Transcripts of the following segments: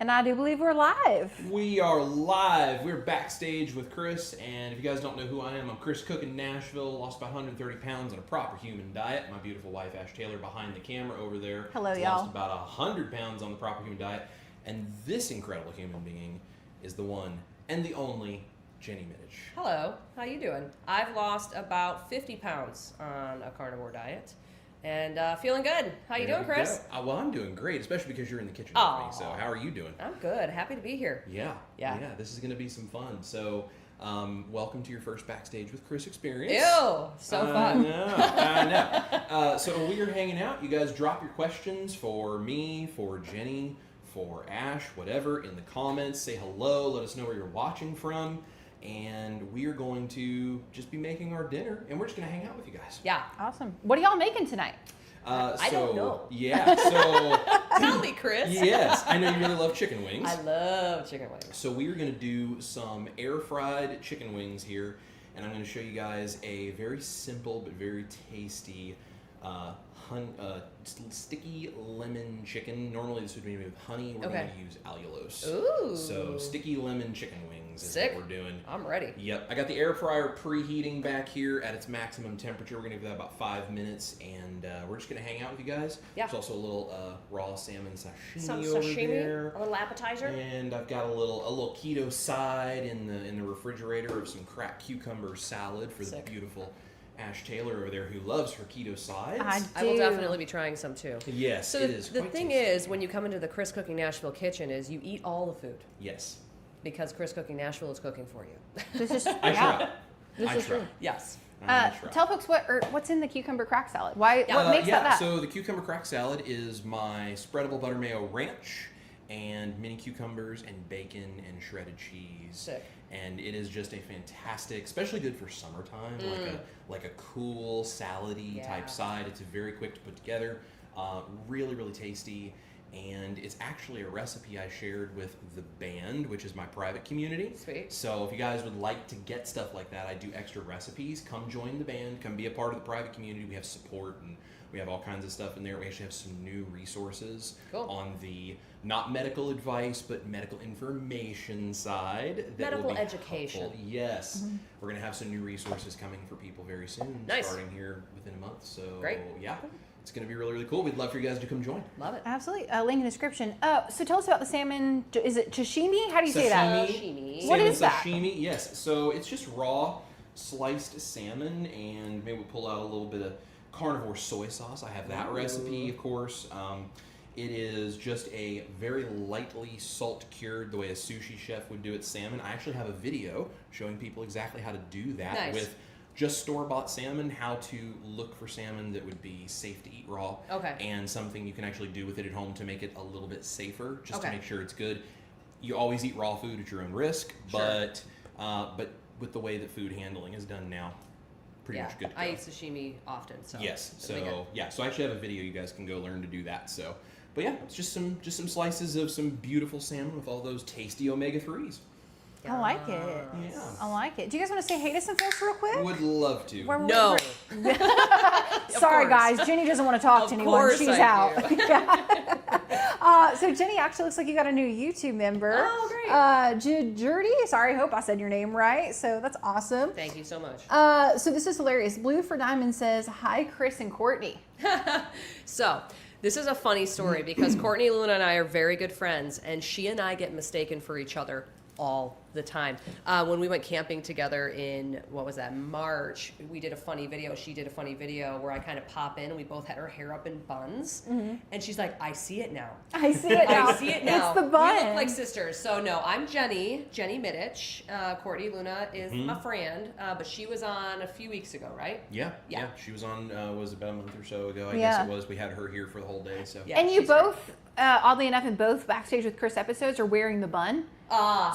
And I do believe we're live. We are live. We're backstage with Chris, and if you guys don't know who I am, I'm Chris Cook in Nashville. Lost about 130 pounds on a proper human diet. My beautiful wife, Ash Taylor, behind the camera over there. Hello, has y'all. Lost about 100 pounds on the proper human diet. And this incredible human being is the one and the only Jenny Mitich. Hello, how you doing? I've lost about 50 pounds on a carnivore diet, and feeling good. How you doing, Chris? Well, I'm doing great, especially because you're in the kitchen Aw. with me. So how are you doing? I'm good. Happy to be here. Yeah. This is going to be some fun. So welcome to your first Backstage with Chris experience. Ew, so fun. I know. So we are hanging out. You guys drop your questions for me, for Jenny, for Ash, whatever, in the comments. Say hello. Let us know where you're watching from. And we are going to just be making our dinner, and we're just going to hang out with you guys. Yeah. Awesome. What are y'all making tonight? I don't know. Yeah, so... Tell me, Chris. Yes, I know you really love chicken wings. I love chicken wings. So we are going to do some air-fried chicken wings here, and I'm going to show you guys a very simple but very tasty sticky lemon chicken. Normally this would be made with honey. We're going to use allulose. Ooh. So sticky lemon chicken wings is Sick. what we're doing. I'm ready. Yep. I got the air fryer preheating back here at its maximum temperature. We're going to give that about 5 minutes, and we're just going to hang out with you guys. Yeah. There's also a little raw salmon sashimi Some over sashimi, there. a little appetizer. And I've got a little keto side in the refrigerator of some cracked cucumber salad for Sick. the beautiful Ash Taylor over there who loves her keto sides. I will definitely be trying some too. Yes, So it is. the quite thing tasty. is, when you come into the Chris Cooking Nashville kitchen, is you eat all the food Yes. because Chris Cooking Nashville is cooking for you. This is I try. This I is try. true. Yes. I try. Tell folks what's in the cucumber crack salad. What makes that? So the cucumber crack salad is my spreadable butter mayo ranch and mini cucumbers and bacon and shredded cheese. Sick. And it is just a fantastic, especially good for summertime, like a cool salady type side. It's very quick to put together, really, really tasty. And it's actually a recipe I shared with the band, which is my private community. Sweet. So if you guys would like to get stuff like that, I do extra recipes. Come join the band. Come be a part of the private community. We have support and we have all kinds of stuff in there. We actually have some new resources on the not medical advice, but medical information side. That Medical will be education. helpful. Yes. We're going to have some new resources coming for people very soon, starting here within a month. So great. Yeah. It's going to be really, really cool. We'd love for you guys to come join. Love it. Absolutely. Link in the description. So tell us about the salmon. Is it sashimi? How do you say that? Sashimi. What is that? Sashimi, yes. So it's just raw sliced salmon, and maybe we'll pull out a little bit of carnivore soy sauce. I have that recipe, of course. It is just a very lightly salt cured, the way a sushi chef would do its salmon. I actually have a video showing people exactly how to do that with just store-bought salmon, how to look for salmon that would be safe to eat raw, and something you can actually do with it at home to make it a little bit safer, just to make sure it's good. You always eat raw food at your own risk, but with the way that food handling is done now, pretty much good to go. I eat sashimi often, so yes. So so I actually have a video you guys can go learn to do that. So, but yeah, it's just some slices of some beautiful salmon with all those tasty omega-3s. I like it. Yeah. I like it. Do you guys want to say hey to some folks real quick? Would love to. No. Sorry, guys. Jenny doesn't want to talk to anyone. She's out. So Jenny actually looks like you got a new YouTube member. Oh, great. Judy. Sorry, I hope I said your name right. So that's awesome. Thank you so much. So this is hilarious. Blue for Diamond says, hi, Chris and Courtney. So this is a funny story because Courtney, Luna, and I are very good friends, and she and I get mistaken for each other all the time. When we went camping together in, March, we did a funny video. She did a funny video where I kind of pop in and we both had our hair up in buns. And she's like, I see it now. I see it now. I see it now. It's the bun. We look like sisters. So no, I'm Jenny Mitich. Courtney Luna is a friend, but she was on a few weeks ago, right? Yeah. She was on, was about a month or so ago, I guess it was. We had her here for the whole day. So. Yeah, and you both, oddly enough, in both Backstage with Chris episodes are wearing the bun.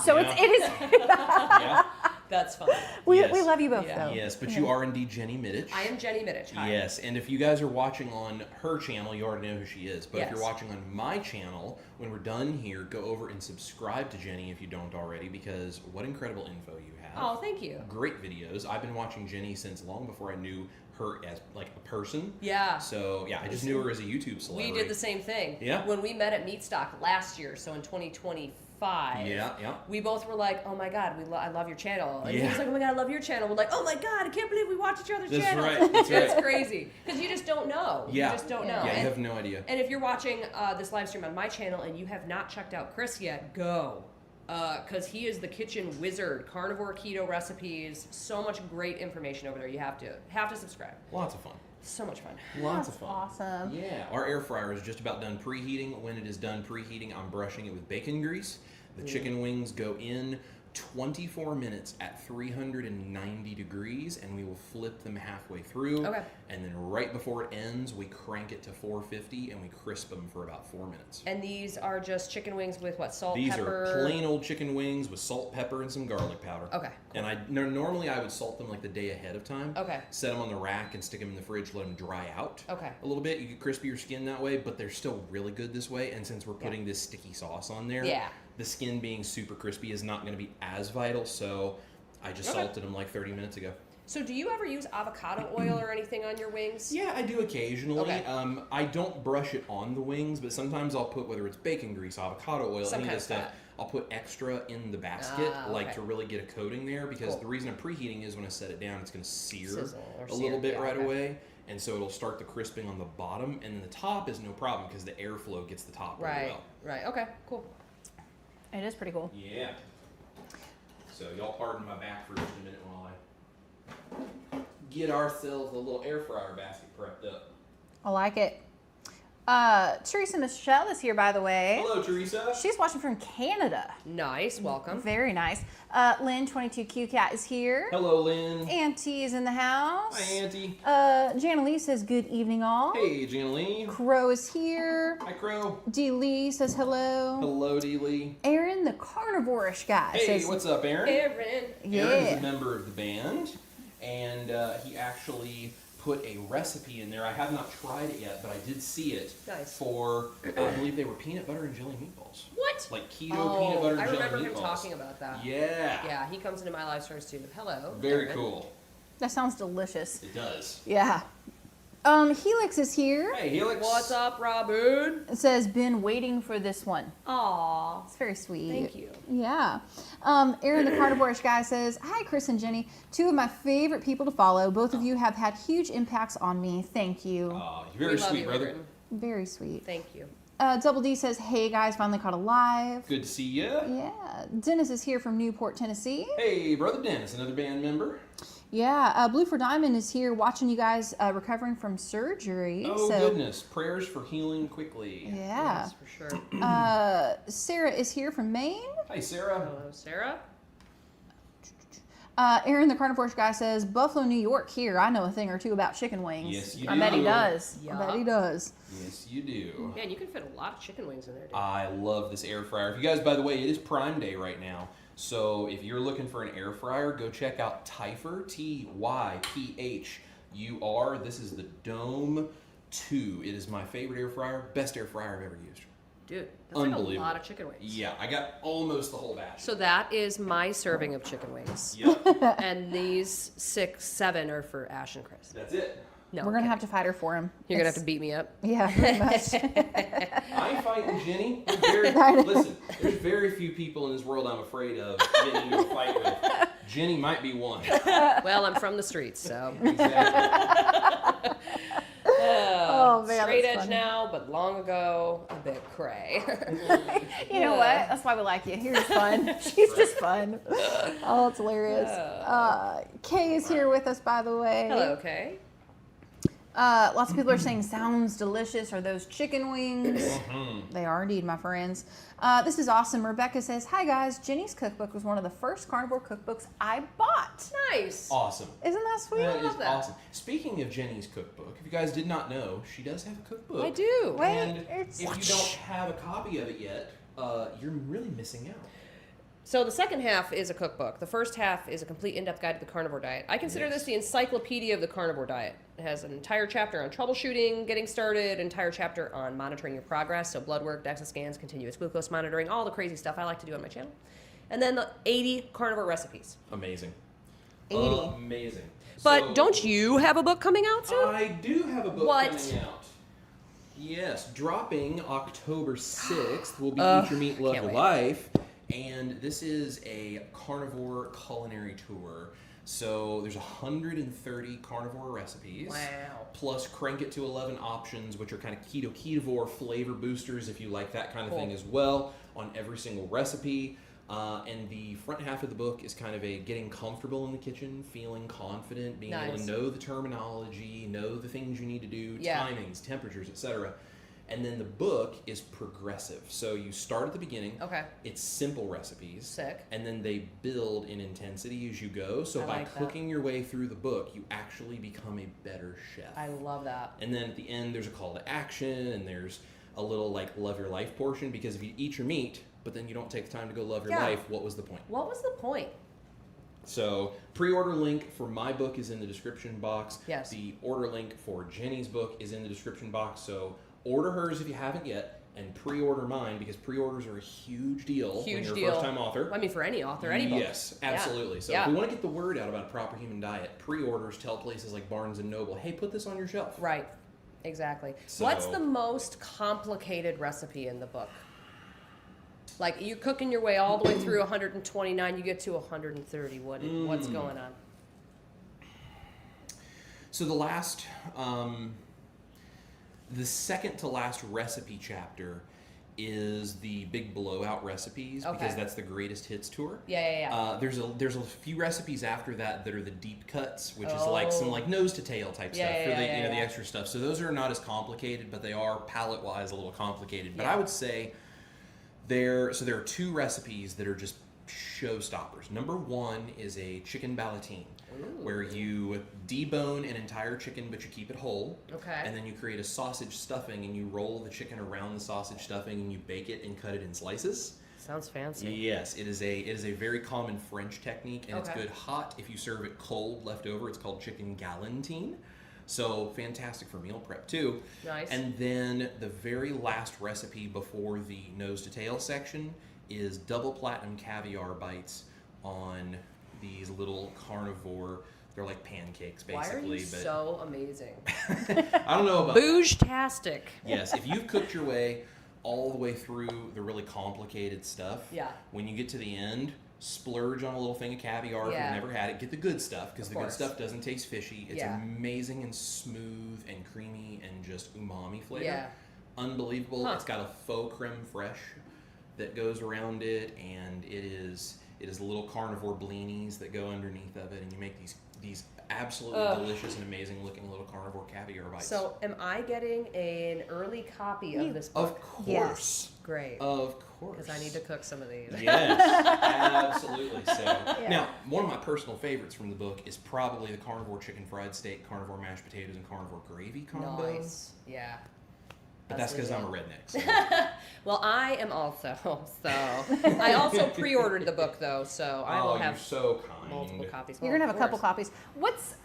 So it is. Yeah. That's fun. We love you both, though. Yes, but you are indeed Jenny Mitich. I am Jenny Mitich. Hi. Yes, and if you guys are watching on her channel, you already know who she is. But if you're watching on my channel, when we're done here, go over and subscribe to Jenny if you don't already, because what incredible info you have. Oh, thank you. Great videos. I've been watching Jenny since long before I knew her as like a person. Yeah. So yeah, I just knew her as a YouTube celebrity. We did the same thing. Yeah. When we met at Meat Stock last year, so in 2025. Yeah. We both were like, "Oh my God, I love your channel." And he Yeah. was like, "Oh my God, I love your channel." We're like, "Oh my God, I can't believe we watch each other's That's channels." right. That's right. It's crazy because you just don't know. Yeah. You just don't know. Yeah, you And- have no idea. And if you're watching this live stream on my channel and you have not checked out Chris yet, go. Because he is the kitchen wizard, carnivore keto recipes, so much great information over there. You have to subscribe. Lots of fun. So much fun. Lots of fun. Awesome. Yeah, our air fryer is just about done preheating. When it is done preheating, I'm brushing it with bacon grease. The chicken wings go in 24 minutes at 390 degrees, and we will flip them halfway through. Okay. And then right before it ends, we crank it to 450, and we crisp them for about 4 minutes. And these are just chicken wings with what? Salt, These pepper? are plain old chicken wings with salt, pepper, and some garlic powder. Okay. And normally I would salt them like the day ahead of time. Okay. Set them on the rack and stick them in the fridge, let them dry out. Okay. A little bit. You get crispier skin that way, but they're still really good this way. And since we're putting this sticky sauce on there, Yeah. the skin being super crispy is not going to be as vital. So I just salted them like 30 minutes ago. So do you ever use avocado oil or anything on your wings? Yeah, I do occasionally. Okay. I don't brush it on the wings, but sometimes I'll put, whether it's bacon grease, avocado oil, Some any of kind this of stuff, fat. I'll put extra in the basket, Okay. to really get a coating there, because Cool. the reason I'm preheating is when I set it down, it's going to sear Sizzle or a sear, little bit yeah, right okay. away. And so it'll start the crisping on the bottom, and then the top is no problem because the airflow gets the top really Right. well. Right. Okay. Cool. It is pretty cool. Yeah. So y'all pardon my back for just a minute while I get ourselves a little air fryer basket prepped up. I like it. Teresa Michelle is here, by the way. Hello, Teresa. She's watching from Canada. Nice. Welcome. Very nice. Lynn 22Q Cat is here. Hello, Lynn. Auntie is in the house. Hi, Auntie. Jana says good evening all. Hey, Janaline. Crow is here. Hi, Crow. D. Lee says hello. Hello, D. Lee. Aaron, the carnivore-ish guy, Hey, says what's up, Aaron? Aaron. yeah. Aaron is a member of the band, and he actually put a recipe in there. I have not tried it yet, but I did see it. Nice. For, I believe they were peanut butter and jelly meatballs. What? Like keto peanut butter and I jelly remember meatballs. him talking about that. Yeah. Yeah, he comes into my live streams too. Hello. Very Aaron. cool. That sounds delicious. It does. Yeah. Helix is here. Hey, Helix. What's up, Robin? It says, been waiting for this one. Aw. It's very sweet. Thank you. Yeah. Aaron, the carnivore-ish guy, says, hi, Chris and Jenny. Two of my favorite people to follow. Both of you have had huge impacts on me. Thank you. You're very We love sweet, you, brother. Aaron. Very sweet. Thank you. Double D says, hey, guys, finally caught alive. Good to see you. Yeah. Dennis is here from Newport, Tennessee. Hey, brother Dennis, another band member. Yeah. Blue for Diamond is here watching you guys recovering from surgery. Oh, so, goodness. Prayers for healing quickly. Yeah. Yes, for sure. Sarah is here from Maine. Hi, Sarah. Hello, Sarah. Aaron, the carnivore guy, says, Buffalo, New York here. I know a thing or two about chicken wings. Yes, you I bet he do. does. Yeah. I bet he does. Yes, you do. Man, you can fit a lot of chicken wings in there, dude. I love this air fryer. If you guys, by the way, it is Prime Day right now. So if you're looking for an air fryer, go check out Typhur, Typhur. This is the Dome 2. It is my favorite air fryer, best air fryer I've ever used. Dude, that's like a Unbelievable. lot of chicken wings. Yeah, I got almost the whole batch. So that is my serving of chicken wings. Yep, And these 6, 7 are for Ash and Chris. that's it. No, We're going to okay. have to fight her for him. You're gonna have It's- to beat me up. Yeah, pretty much. I ain't fighting Jenny. Listen, there's very few people in this world I'm afraid of getting into a fight with. Jenny might be one. Well, I'm from the streets, so Exactly. Oh, man, straight that's edge funny. now, but long ago a bit cray. You know what? That's why we like you. You're just fun. She's just fun. Oh, it's hilarious. Kay is here with us, by the way. Hello, Kay. Lots of people are saying sounds delicious. Are those chicken wings? Mm-hmm. They are indeed, my friends. This is awesome. Rebecca says, hi guys, Jenny's cookbook was one of the first carnivore cookbooks I bought. Nice. Awesome. Isn't that sweet? That is love that. awesome. Speaking of Jenny's cookbook, if you guys did not know, she does have a cookbook. I do. Wait, And it's- if you don't have a copy of it yet, you're really missing out. So the second half is a cookbook. The first half is a complete in-depth guide to the carnivore diet. I consider Yes. this the encyclopedia of the carnivore diet. It has an entire chapter on troubleshooting, getting started, entire chapter on monitoring your progress, so blood work, DEXA scans, continuous glucose monitoring, all the crazy stuff I like to do on my channel. And then the 80 carnivore recipes. Amazing. 80. Amazing. But So, don't you have a book coming out soon? I do have a book What? coming out. Yes, dropping October 6th will be Eat Your Meat, Love can't Your wait. Life. And this is a carnivore culinary tour. So there's 130 carnivore recipes. Wow. Plus crank it to 11 options, which are kind of ketovore flavor boosters if you like that kind of Cool. thing as well on every single recipe. And the front half of the book is kind of a getting comfortable in the kitchen, feeling confident, being able to Nice. know the terminology, know the things you need to do, Yeah. timings, temperatures, etc. And then the book is progressive. So you start at the beginning. Okay. It's simple recipes. Sick. And then they build in intensity as you go. So I by like that. cooking your way through the book, you actually become a better chef. I love that. And then at the end, there's a call to action, and there's a little like love your life portion, because if you eat your meat, but then you don't take the time to go love your Yeah. life, what was the point? What was the point? So pre-order link for my book is in the description box. Yes. The order link for Jenny's book is in the description box. So order hers if you haven't yet, and pre-order mine, because pre-orders are a huge deal when Huge you're deal. a first-time author. I mean, for any author, any book. Yes, absolutely. So Yeah. if we want to get the word out about a proper human diet, pre-orders tell places like Barnes & Noble, hey, put this on your shelf. Right. Exactly. So- What's the most complicated recipe in the book? Like, you're cooking your way all the way through 129, you get to 130. What's going on? So the second to last recipe chapter is the big blowout recipes, because Okay. that's the greatest hits tour. Yeah. There's a few recipes after that are the deep cuts, which is like some like nose to tail type stuff for the the extra stuff. So those are not as complicated, but they are palate wise a little complicated. But Yeah. I would say there are two recipes that are just showstoppers. Number one is a chicken ballotine, where you debone an entire chicken, but you keep it whole. Okay. And then you create a sausage stuffing, and you roll the chicken around the sausage stuffing, and you bake it and cut it in slices. Sounds fancy. Yes, it is a very common French technique, and it's Okay. good hot. If you serve it cold, left over, it's called chicken galantine. So fantastic for meal prep too. Nice. And then the very last recipe before the nose to tail section is double platinum caviar bites on these little carnivore. They're like pancakes Why basically. are you but so amazing? I don't know about Bouge-tastic. Yes, if you've cooked your way all the way through the really complicated stuff, Yeah. when you get to the end, splurge on a little thing of caviar if Yeah. you've never had it. Get the good stuff, because Of the good course. stuff doesn't taste fishy. It's Yeah. amazing and smooth and creamy and just umami flavor. Yeah. Unbelievable. Huh. It's got a faux creme fraiche that goes around it, and it is little carnivore blinis that go underneath of it, and you make these absolutely delicious and amazing looking little carnivore caviar bites. So, am I getting an early copy of this book? Of course. Yes. Great. Of course. Because I need to cook some of these. Yes, absolutely. So now, one of my personal favorites from the book is probably the carnivore chicken fried steak, carnivore mashed potatoes, and carnivore gravy combo. Nice. Yeah. But that's because I'm a redneck. So. Well, I am also. So I also pre-ordered the book though, so I will Oh, have you're so kind. multiple copies. You're Well, gonna have of a couple course. copies. What's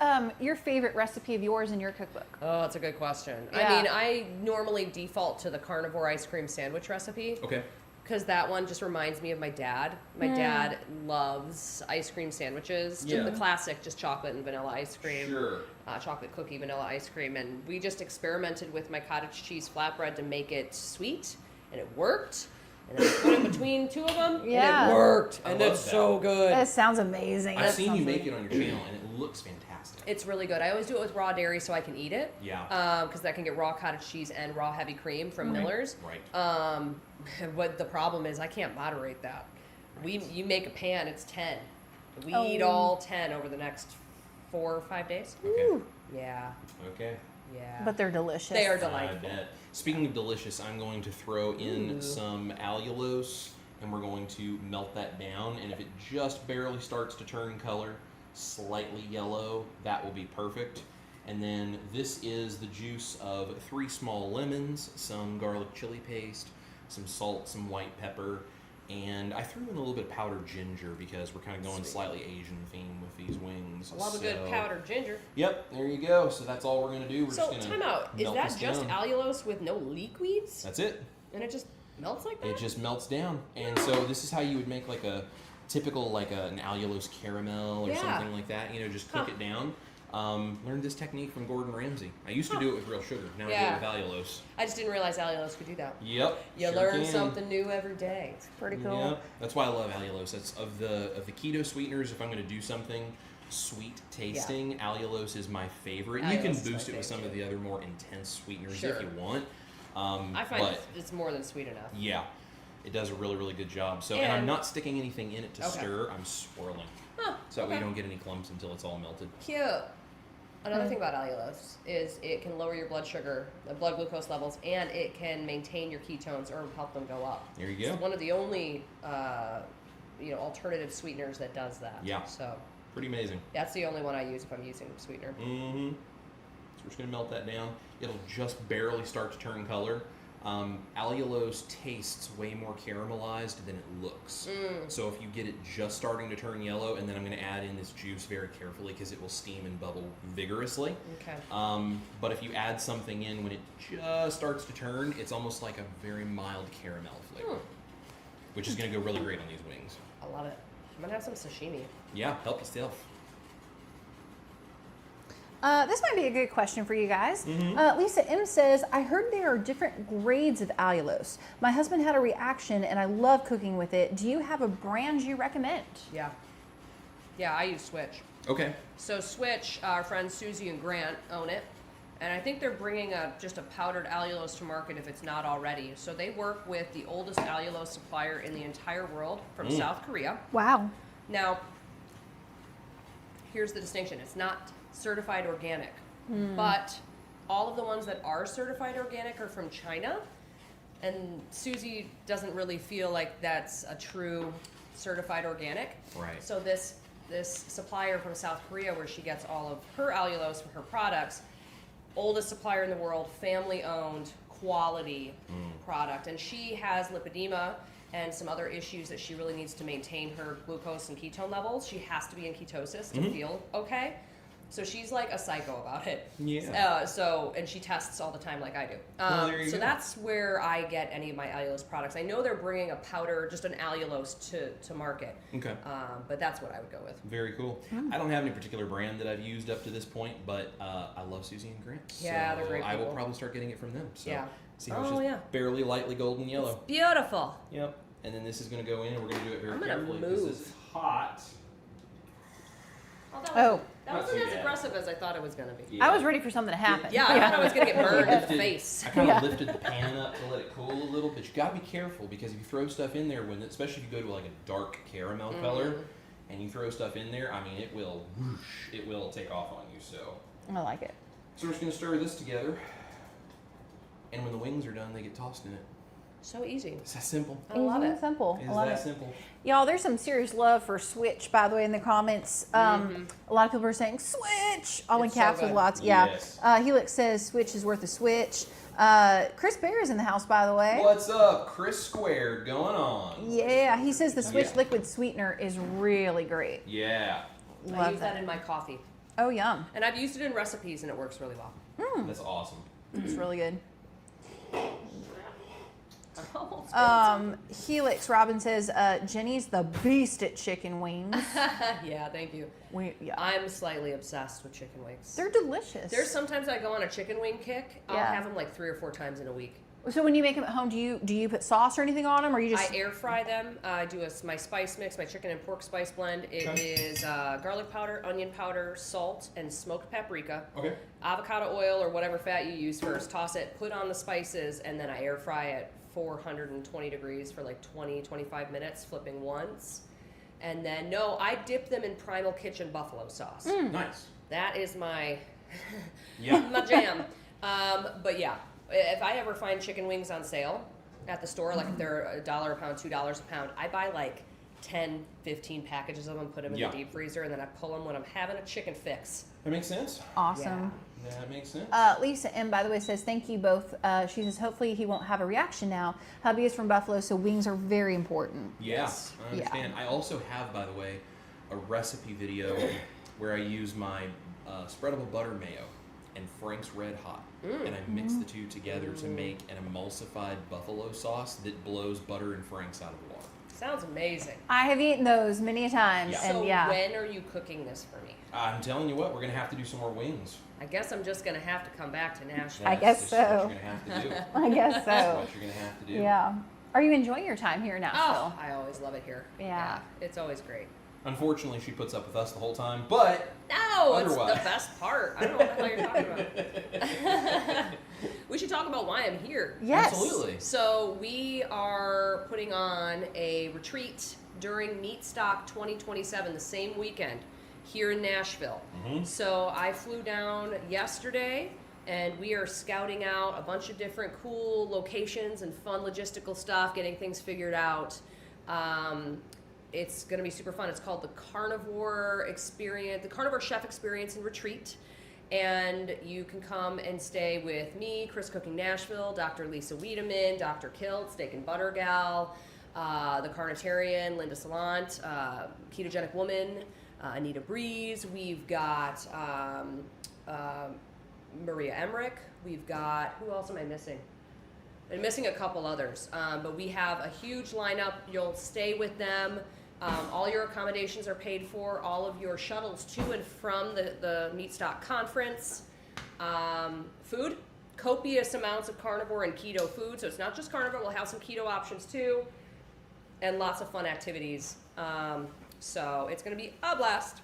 your favorite recipe of yours in your cookbook? Oh, that's a good question. Yeah. I mean, I normally default to the carnivore ice cream sandwich recipe. Okay. Because that one just reminds me of my dad. My dad loves ice cream sandwiches. Yeah. The classic, just chocolate and vanilla ice cream. Sure. Chocolate cookie vanilla ice cream. And we just experimented with my cottage cheese flatbread to make it sweet. And it worked. And then I put it between two of them. Yeah. And it worked. I And love it's that. so good. That sounds amazing. I've That seen sounds you make really- it on your channel, and it looks fantastic. It's really good. I always do it with raw dairy so I can eat it. Yeah. Because I can get raw cottage cheese and raw heavy cream from Miller's. Right. What the problem is, I can't moderate that. You make a pan, it's 10. We Oh. eat all 10 over the next 4 or 5 days. Okay. Yeah, Okay. yeah. But they're delicious. They are I delightful. bet. Speaking of delicious, I'm going to throw in Ooh. some allulose, and we're going to melt that down. And if it just barely starts to turn color, slightly yellow, that will be perfect. And then this is the juice of 3 small lemons, some garlic chili paste, some salt, some white pepper, and I threw in a little bit of powdered ginger because we're kind of going Sweet. slightly Asian theme with these wings. Love a good powdered ginger. Yep, there you go. So that's all we're gonna do. We're So, just gonna time out. Is melt that this just down. allulose with no leekweeds? That's it. And it just melts like that? It just melts down. And so this is how you would make like a typical like an allulose caramel or something like that. You know, just cook it down. Learned this technique from Gordon Ramsay. I used to do it with real sugar. Now I do it with allulose. I just didn't realize allulose could do that. Yep. You learn something new every day. It's pretty cool. Yep. That's why I love allulose. That's of the keto sweeteners. If I'm going to do something sweet tasting, allulose is my favorite. You can boost it with some of the other more intense sweeteners if you want. I find it's more than sweet enough. Yeah. It does a really, really good job. So, and I'm not sticking anything in it to stir. I'm swirling. So that way you don't get any clumps until it's all melted. Cute. Another thing about allulose is it can lower your blood sugar, blood glucose levels, and it can maintain your ketones or help them go up. There you go. It's one of the only, alternative sweeteners that does that. Yeah. So pretty amazing. that's the only one I use if I'm using sweetener. Mm-hmm. So we're just gonna melt that down. It'll just barely start to turn color. Allulose tastes way more caramelized than it looks. So if you get it just starting to turn yellow, and then I'm going to add in this juice very carefully because it will steam and bubble vigorously. Okay. But if you add something in when it just starts to turn, it's almost like a very mild caramel flavor, which is going to go really great on these wings. I love it. I'm going to have some sashimi. Yeah, help yourself. This might be a good question for you guys. Lisa M says, I heard there are different grades of allulose. My husband had a reaction and I love cooking with it. Do you have a brand you recommend? Yeah. Yeah, I use Switch. Okay. So Switch, our friends Susie and Grant own it. And I think they're bringing just a powdered allulose to market if it's not already. So they work with the oldest allulose supplier in the entire world from South Korea. Wow. Now, here's the distinction. It's not certified organic, but all of the ones that are certified organic are from China, and Susie doesn't really feel like that's a true certified organic. Right. So this supplier from South Korea, where she gets all of her allulose for her products, oldest supplier in the world, family owned, quality product, and she has lipedema and some other issues that she really needs to maintain her glucose and ketone levels. She has to be in ketosis to feel okay. So she's like a psycho about it. Yeah. And she tests all the time like I do. There you so go. that's where I get any of my allulose products. I know they're bringing a powder, just an allulose to market. Okay. But that's what I would go with. Very cool. I don't have any particular brand that I've used up to this point, but I love Susie and Grant. Yeah, so they're great I will people. probably start getting it from them. So Yeah. see how it's just barely lightly golden yellow. Beautiful. Yep. And then this is going to go in, and we're going to do it very I'm gonna carefully. move. This is hot. That Not wasn't too as bad. aggressive as I thought it was going to be. Yeah. I was ready for something to happen. Yeah, I thought I was going to get burned in the face. I kind of lifted the pan up to let it cool a little, but you got to be careful because if you throw stuff in there, especially if you go to like a dark caramel color, and you throw stuff in there, I mean, it will take off on you. So I like it. So we're just going to stir this together, and when the wings are done, they get tossed in it. So easy. It's that simple. I love Easy it. and simple. It's I love that it. simple. Y'all, there's some serious love for Switch, by the way, in the comments. A lot of people are saying Switch, all in It's so caps with good. lots. Yes. Yeah. Helix says Switch is worth a switch. Chris Bear is in the house, by the way. What's up? Chris Squared going on. Yeah, he says the Switch Yeah. liquid sweetener is really great. Yeah. I Love use that in my coffee. Oh, yum. And I've used it in recipes and it works really well. That's awesome. It's really good. Oh, Helix Robin says Jenny's the beast at chicken wings. yeah, thank you. Yeah. I'm slightly obsessed with chicken wings. They're delicious. There's sometimes I go on a chicken wing kick. I'll Yeah. have them like 3 or 4 times in a week. So when you make them at home, do you put sauce or anything on them, or you just? I air fry them. I do my spice mix, my chicken and pork spice blend. It is garlic powder, onion powder, salt, and smoked paprika. Okay. Avocado oil or whatever fat you use first. Toss it, put on the spices, and then I air fry it 420 degrees for like 20-25 minutes, flipping once. And then, I dip them in Primal Kitchen buffalo sauce. Nice. That is my Yeah. my jam. But yeah, if I ever find chicken wings on sale at the store, like if they're $1 a pound, $2 a pound, I buy like 10, 15 packages of them, put them in the deep freezer, and then I pull them when I'm having a chicken fix. That makes sense. Awesome. That makes sense. Lisa M, by the way, says thank you both. She says hopefully he won't have a reaction now. Hubby is from Buffalo, so wings are very important. Yes, I understand. I also have, by the way, a recipe video where I use my spreadable butter mayo and Frank's Red Hot, and I mix the two together to make an emulsified buffalo sauce that blows butter and Frank's out of the water. Sounds amazing. I have eaten those many times, Yeah. and So yeah. when are you cooking this for me? I'm telling you what, we're gonna have to do some more wings. I guess I'm just gonna have to come back to Nashville. I guess That's just so. what you're gonna have to do. I guess That's so. what you're gonna have to do. Yeah. Are you enjoying your time here in Oh, Nashville? I always love it here. Yeah. It's always great. Unfortunately, she puts up with us the whole time, but No, Otherwise. it's the best part. I don't know what the hell you're talking about. We should talk about why I'm here. Yes. absolutely. So we are putting on a retreat during Meat Stock 2027, the same weekend, here in Nashville. Mhm. So I flew down yesterday, and we are scouting out a bunch of different cool locations and fun logistical stuff, getting things figured out. It's going to be super fun. It's called the Carnivore Experience, the Carnivore Chef Experience and Retreat. And you can come and stay with me, Chris Cooking Nashville, Dr. Lisa Wiedemann, Dr. Kilt, Steak and Butter Gal, the Carnitarian, Linda Salant, Ketogenic Woman, Anita Breeze. We've got Maria Emmerich. We've got, who else am I missing? I'm missing a couple others, but we have a huge lineup. You'll stay with them. All your accommodations are paid for. All of your shuttles to and from the Meat Stock Conference. Food, copious amounts of carnivore and keto food. So it's not just carnivore. We'll have some keto options too, and lots of fun activities. So it's going to be a blast.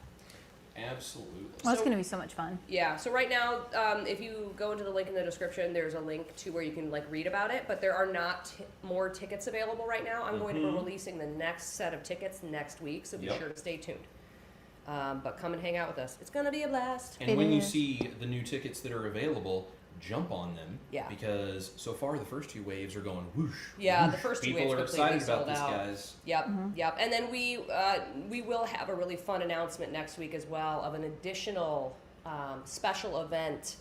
Absolutely. Well, it's So- going to be so much fun. Yeah, so right now, if you go into the link in the description, there's a link to where you can like read about it, but there are not more tickets available right now. I'm going to be releasing the next set of tickets next week, so be Yep. sure to stay tuned. But come and hang out with us. It's going to be a blast. And It when you is. see the new tickets that are available, jump on them. Yeah. Because so far the first two waves are going whoosh. Yeah, the whoosh. first two People waves are completely excited about sold this, out. guys. Yep, yep. And then we will have a really fun announcement next week as well of an additional special event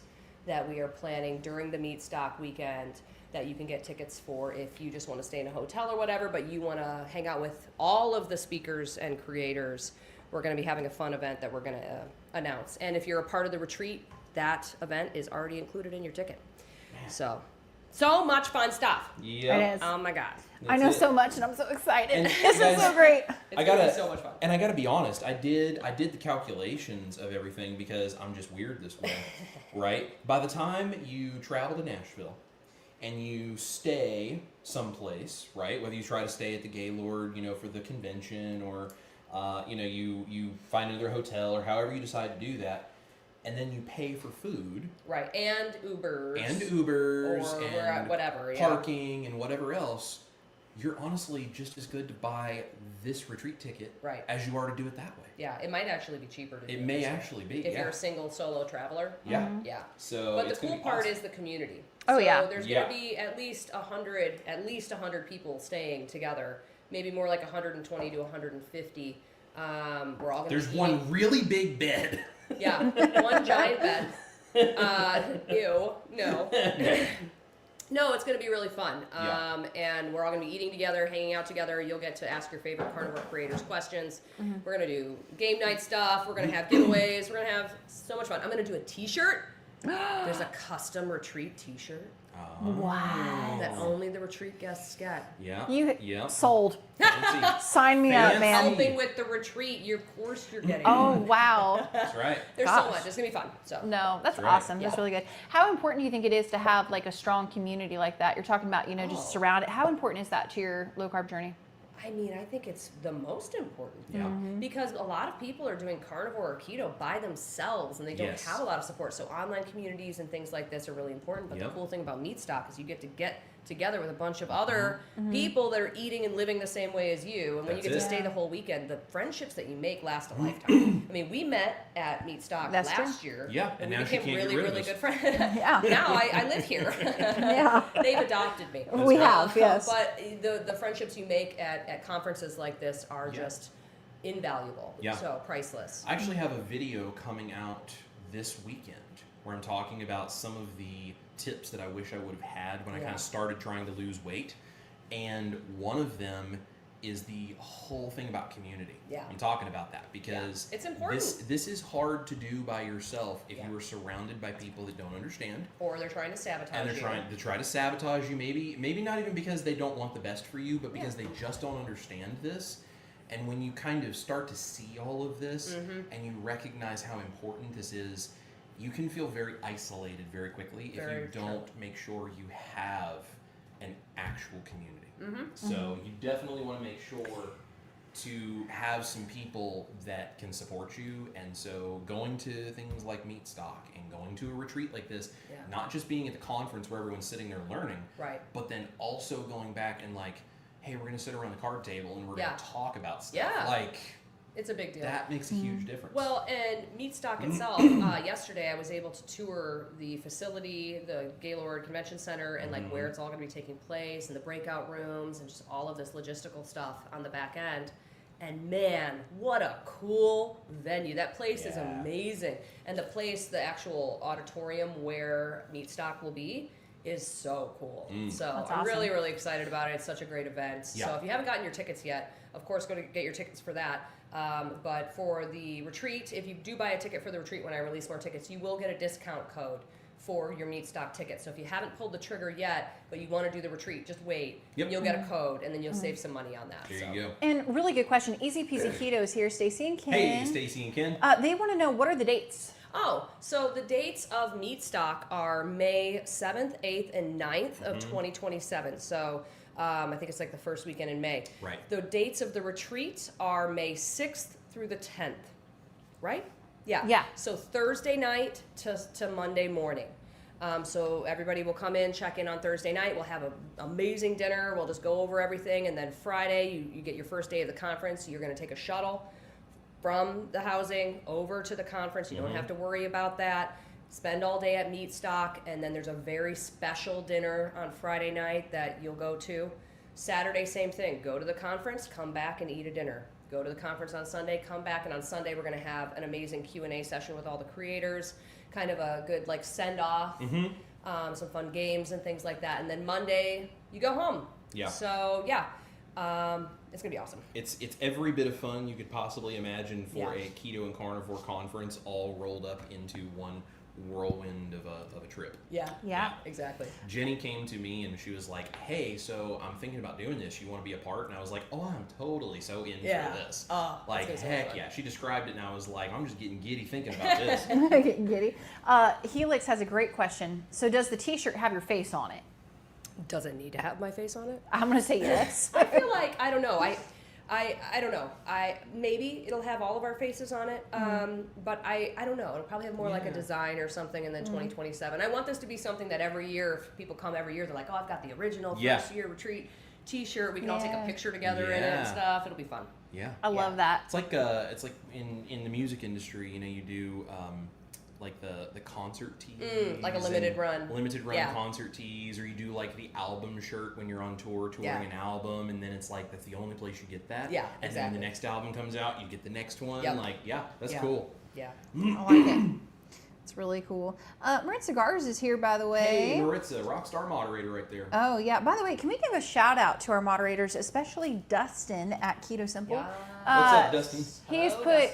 that we are planning during the Meat Stock weekend that you can get tickets for if you just want to stay in a hotel or whatever, but you want to hang out with all of the speakers and creators. We're going to be having a fun event that we're going to announce. And if you're a part of the retreat, that event is already included in your ticket. So much fun stuff. Yeah. It is. Oh my God. I know That's it. so much, and I'm so excited. And This guys- is so great. It's I gonna gotta be so much fun. And I gotta be honest, I did the calculations of everything because I'm just weird this way, right? By the time you travel to Nashville and you stay someplace, right? Whether you try to stay at the Gaylord, for the convention, or you find another hotel, or however you decide to do that, and then you pay for food Right, and Ubers. or or whatever, yeah. parking and whatever else. You're honestly just as good to buy this retreat ticket Right. as you are to do it that way. Yeah, it might actually be cheaper to do It may this way. actually be, if yeah. you're a single solo traveler. Yeah. Yeah. So But the it's gonna cool be part awesome. is the community. Oh, so yeah. there's Yeah. going to be at least 100 people staying together. Maybe more like 120 to 150. We're all going to There's be one really big bed. Yeah, one giant bed. Ew, no. No, it's going to be really fun. Yeah. And we're all going to be eating together, hanging out together. You'll get to ask your favorite carnivore creators questions. We're going to do game night stuff. We're going to have giveaways. We're going to have so much fun. I'm going to do a t-shirt. There's a custom retreat t-shirt Wow. that only the retreat guests get. Yeah. You sold. Let's see. Sign me up, Fancy. man. Helping with the retreat, of course you're getting Oh, it. wow. That's right. There's so gosh. much. It's going to be fun. So. No, that's right. awesome. That's Yeah. really good. How important do you think it is to have like a strong community like that? You're talking about, just surround it. How important is that to your low carb journey? I mean, I think it's the most important thing Yeah. because a lot of people are doing carnivore or keto by themselves and they don't Yes. have a lot of support. So online communities and things like this are really important. But Yep. the cool thing about Meat Stock is you get together with a bunch of other people that are eating and living the same way as you. And when you That's get to it. stay the whole weekend, the friendships that you make last a lifetime. I mean, we met at Meat Stock That's last true. year. Yeah, and and we now she became can't get really, rid of really us. good friends. Yeah. Now I live here. Yeah. They've adopted me. We have, yes. But the friendships you make at conferences like this are Yeah. just invaluable. Yeah. So priceless. I actually have a video coming out this weekend where I'm talking about some of the tips that I wish I would have had when I Yeah. kind of started trying to lose weight. And one of them is the whole thing about community. Yeah. I'm talking about that because it's important. This is hard to do by yourself if Yeah. you are surrounded by people that don't understand. Or they're trying to sabotage And they're you. trying to sabotage you, maybe not even because they don't want the best for you, but because they just don't understand this. And when you kind of start to see all of this and you recognize how important this is, you can feel very isolated very quickly if you don't make sure you have an actual community. So you definitely want to make sure to have some people that can support you. And so going to things like Meat Stock and going to a retreat like this, not just being at the conference where everyone's sitting there learning, but then also going back and like, hey, we're going to sit around the card table and we're going to talk about stuff. Like, it's a big deal. that makes a huge difference. Well, and Meat Stock itself, yesterday I was able to tour the facility, the Gaylord Convention Center, and like where it's all going to be taking place, and the breakout rooms, and just all of this logistical stuff on the back end. And man, what a cool venue. That place is amazing. And the place, the actual auditorium where Meat Stock will be, is so cool. So That's I'm awesome. really, really excited about it. It's such a great event. So if you haven't gotten your tickets yet, of course, go to get your tickets for that. But for the retreat, if you do buy a ticket for the retreat when I release more tickets, you will get a discount code for your Meat Stock ticket. So if you haven't pulled the trigger yet, but you want to do the retreat, just wait. You'll get a code, and then you'll save some money on that. There you go. And really good question. Easy Peasy Keto is here. Stacy and Ken. Hey, Stacy and Ken. They want to know, what are the dates? Oh, so the dates of Meat Stock are May 7th, 8th, and 9th of 2027. So I think it's like the first weekend in May. Right. The dates of the retreat are May 6th through the 10th, right? Yeah. So Thursday night to Monday morning. So everybody will come in, check in on Thursday night. We'll have an amazing dinner. We'll just go over everything. And then Friday, you get your first day of the conference. You're going to take a shuttle from the housing over to the conference. You don't have to worry about that. Spend all day at Meat Stock, and then there's a very special dinner on Friday night that you'll go to. Saturday, same thing. Go to the conference, come back and eat a dinner. Go to the conference on Sunday, come back, and on Sunday we're going to have an amazing Q&A session with all the creators, kind of a good like send-off, some fun games and things like that. And then Monday, you go home. Yeah. So, it's going to be awesome. It's every bit of fun you could possibly imagine for a keto and carnivore conference, all rolled up into one whirlwind of a trip. Yeah. Exactly. Jenny came to me and she was like, hey, so I'm thinking about doing this. You want to be a part? And I was like, oh, I'm totally so in for this. Like, heck yeah. She described it and I was like, I'm just getting giddy thinking about this. Getting giddy. Helix has a great question. So does the t-shirt have your face on it? Does it need to have my face on it? I'm going to say yes. I feel like, I don't know. I don't know. Maybe it'll have all of our faces on it, but I don't know. It'll probably have more like a design or something, and then 2027. I want this to be something that every year, if people come every year, they're like, oh, I've got the original first year retreat t-shirt. We can all take a picture together in it and stuff. It'll be fun. Yeah. I love that. It's like in the music industry, you know, you do like the concert tees, like a limited run concert tees, or you do like the album shirt when you're on tour touring an album, and then it's like that's the only place you get that. And then the next album comes out, you get the next one. Like, that's cool. Yeah. I like it. It's really cool. Maritza Cigars is here, by the way. Hey, Maritza, rock star moderator right there. Oh, yeah. By the way, can we give a shout out to our moderators, especially Dustin at Keto Simple? Yeah. What's up, Dustin? He's put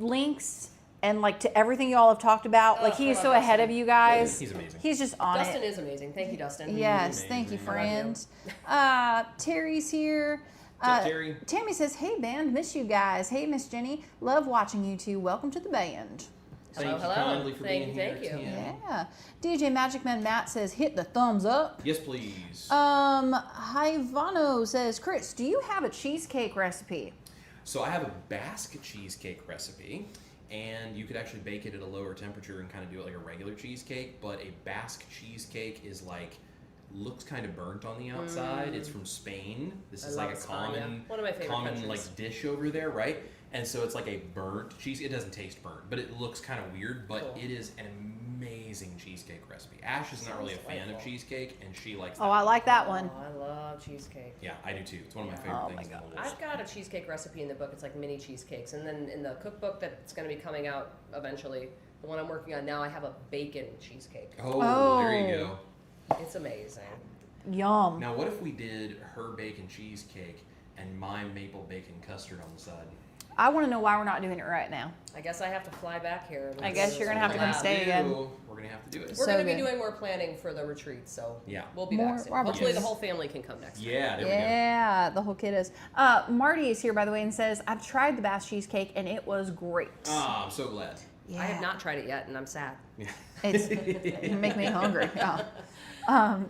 links and like to everything you all have talked about. Like he is so ahead of you guys. He's amazing. He's just on Dustin it. is amazing. Thank you, Dustin. Yes, thank you, friend. Terry's here. What's up, Terry? Tammy says, hey, band, miss you guys. Hey, Miss Jenny, love watching you two. Welcome to the band. Thank you Hello. kindly for Thank being you, here. thank you. Tim. Yeah. DJ Magic Man Matt says, hit the thumbs up. Yes, please. Hivano says, Chris, do you have a cheesecake recipe? So I have a Basque cheesecake recipe, and you could actually bake it at a lower temperature and kind of do it like a regular cheesecake, but a Basque cheesecake is like, looks kind of burnt on the outside. It's from Spain. This is like a common, one of my favorite countries. like dish over there, right? And so it's like a burnt cheese. It doesn't taste burnt, but it looks kind of weird, but it is an amazing cheesecake recipe. Ash is not really a fan of cheesecake, and she likes that. Oh, I like that one. Oh, I love cheesecake. Yeah, I do too. It's one of my favorite things in the world. I've got a cheesecake recipe in the book. It's like mini cheesecakes. And then in the cookbook that's going to be coming out eventually, the one I'm working on now, I have a bacon cheesecake. Oh, there you go. It's amazing. Yum. Now, what if we did her bacon cheesecake and my maple bacon custard on the side. I want to know why we're not doing it right now. I guess I have to fly back here. I guess you're gonna have to come stay again. We're gonna have to do it. We're So going to be good. doing more planning for the retreat, so Yeah. we'll be More back soon. Robert's. Hopefully the whole family can come next time. Yeah, there we go. Yeah, the whole kid is. Marty is here, by the way, and says, I've tried the Bass cheesecake and it was great. Ah, I'm so glad. Yeah. I have not tried it yet, and I'm sad. Yeah. You make me hungry. Yeah.